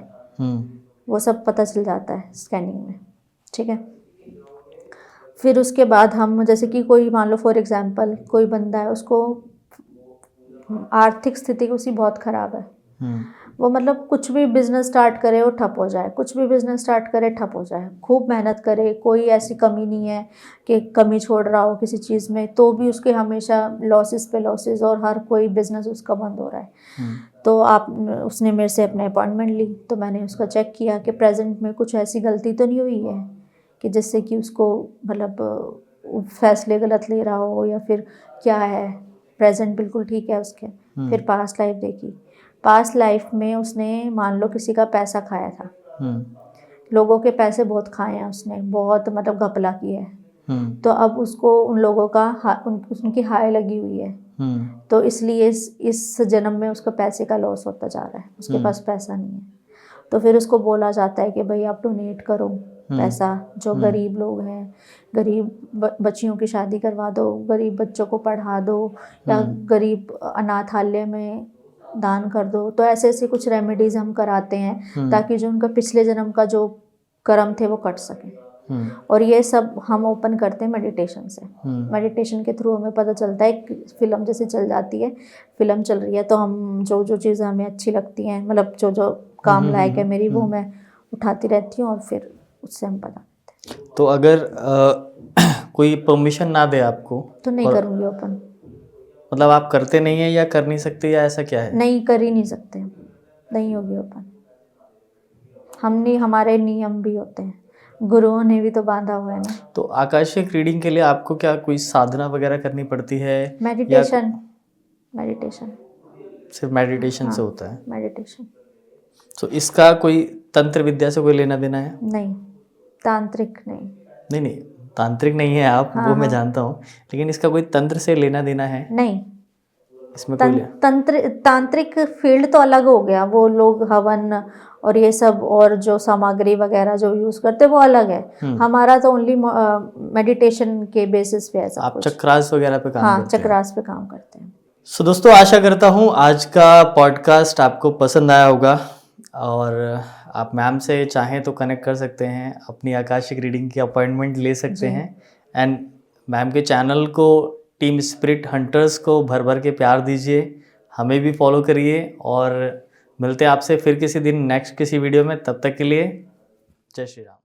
वो सब पता चल जाता है स्कैनिंग में, ठीक है। फिर उसके बाद हम, जैसे कि कोई मान लो फॉर एग्जांपल कोई बंदा है, उसको आर्थिक स्थिति उसकी बहुत ख़राब है, वो मतलब कुछ भी बिजनेस स्टार्ट करे वो ठप हो जाए, कुछ भी बिजनेस स्टार्ट करे ठप हो जाए, खूब मेहनत करे, कोई ऐसी कमी नहीं है कि कमी छोड़ रहा हो किसी चीज़ में, तो भी उसके हमेशा लॉसेस पे लॉसेस और हर कोई बिजनेस उसका बंद हो रहा है। तो उसने मेरे से अपने अपॉइंटमेंट ली, तो मैंने उसका चेक किया कि प्रेजेंट में कुछ ऐसी गलती तो नहीं हुई है कि जिससे कि उसको मतलब फैसले गलत ले रहा हो, या फिर क्या है, प्रेजेंट बिल्कुल ठीक है उसके। फिर पास्ट लाइफ देखी, पास्ट लाइफ में उसने मान लो किसी का पैसा खाया था, लोगों के पैसे बहुत खाए हैं उसने, बहुत मतलब घपला किया है। तो अब उसको उन लोगों का उनकी हाय लगी हुई है, तो इसलिए इस जन्म में उसका पैसे का लॉस होता जा रहा है, उसके पास पैसा नहीं है। तो फिर उसको बोला जाता है कि भाई आप डोनेट करो पैसा, जो गरीब लोग हैं, गरीब बच्चियों की शादी करवा दो, गरीब बच्चों को पढ़ा दो, या गरीब अनाथालय में दान कर दो। तो ऐसे ऐसे कुछ रेमेडीज हम कराते हैं ताकि जो उनका पिछले जन्म का जो कर्म थे वो कट सके, और ये सब हम ओपन करते हैं मेडिटेशन से। मेडिटेशन के थ्रू हमें पता चलता है कि फिल्म जैसे चल जाती है, फिल्म चल रही है तो हम जो जो चीज़ें हमें अच्छी लगती हैं, मतलब जो जो काम लायक है मेरी, वो मैं उठाती रहती हूँ और फिर उससे हम बताते हैं। तो अगर कोई परमिशन ना दे आपको तो नहीं करूँगी ओपन। मतलब आप करते नहीं है या कर नहीं सकते या ऐसा क्या है? नहीं, कर ही नहीं सकते, नहीं होगी ओपन। हम नहीं, हमारे नियम भी होते हैं, गुरुओं ने भी तो बांधा हुआ है ना। तो आकाशिक रीडिंग के लिए आपको क्या कोई साधना वगैरह करनी पड़ती है? मेडिटेशन, मेडिटेशन सिर्फ मेडिटेशन से होता है? मेडिटेशन। तो इसका कोई तंत्र विद्या से कोई लेना देना है? नहीं, तांत्रिक नहीं। नहीं नहीं, तांत्रिक नहीं है आप, वो मैं जानता हूँ, लेकिन इसका कोई तंत्र से लेना देना है? नहीं, इसमें कोई तांत्रिक फील्ड तो अलग हो गया, वो लोग हवन और ये सब और जो सामग्री वगैरह जो यूज करते हैं वो अलग है। हमारा तो ओनली मेडिटेशन के बेसिस पे है सब आप कुछ। चक्रास वगैरह पे काम हाँ, करते हैं? चक्रास पे काम करते हैं। सो दोस्तों, आशा करता हूँ आज का पॉडकास्ट आपको पसंद आया होगा और आप मैम से चाहें तो कनेक्ट कर सकते हैं, अपनी आकाशिक रीडिंग की अपॉइंटमेंट ले सकते हैं। एंड मैम के चैनल को, टीम स्पिरिट हंटर्स को भर भर के प्यार दीजिए, हमें भी फॉलो करिए और मिलते हैं आपसे फिर किसी दिन नेक्स्ट किसी वीडियो में। तब तक के लिए जय श्री राम।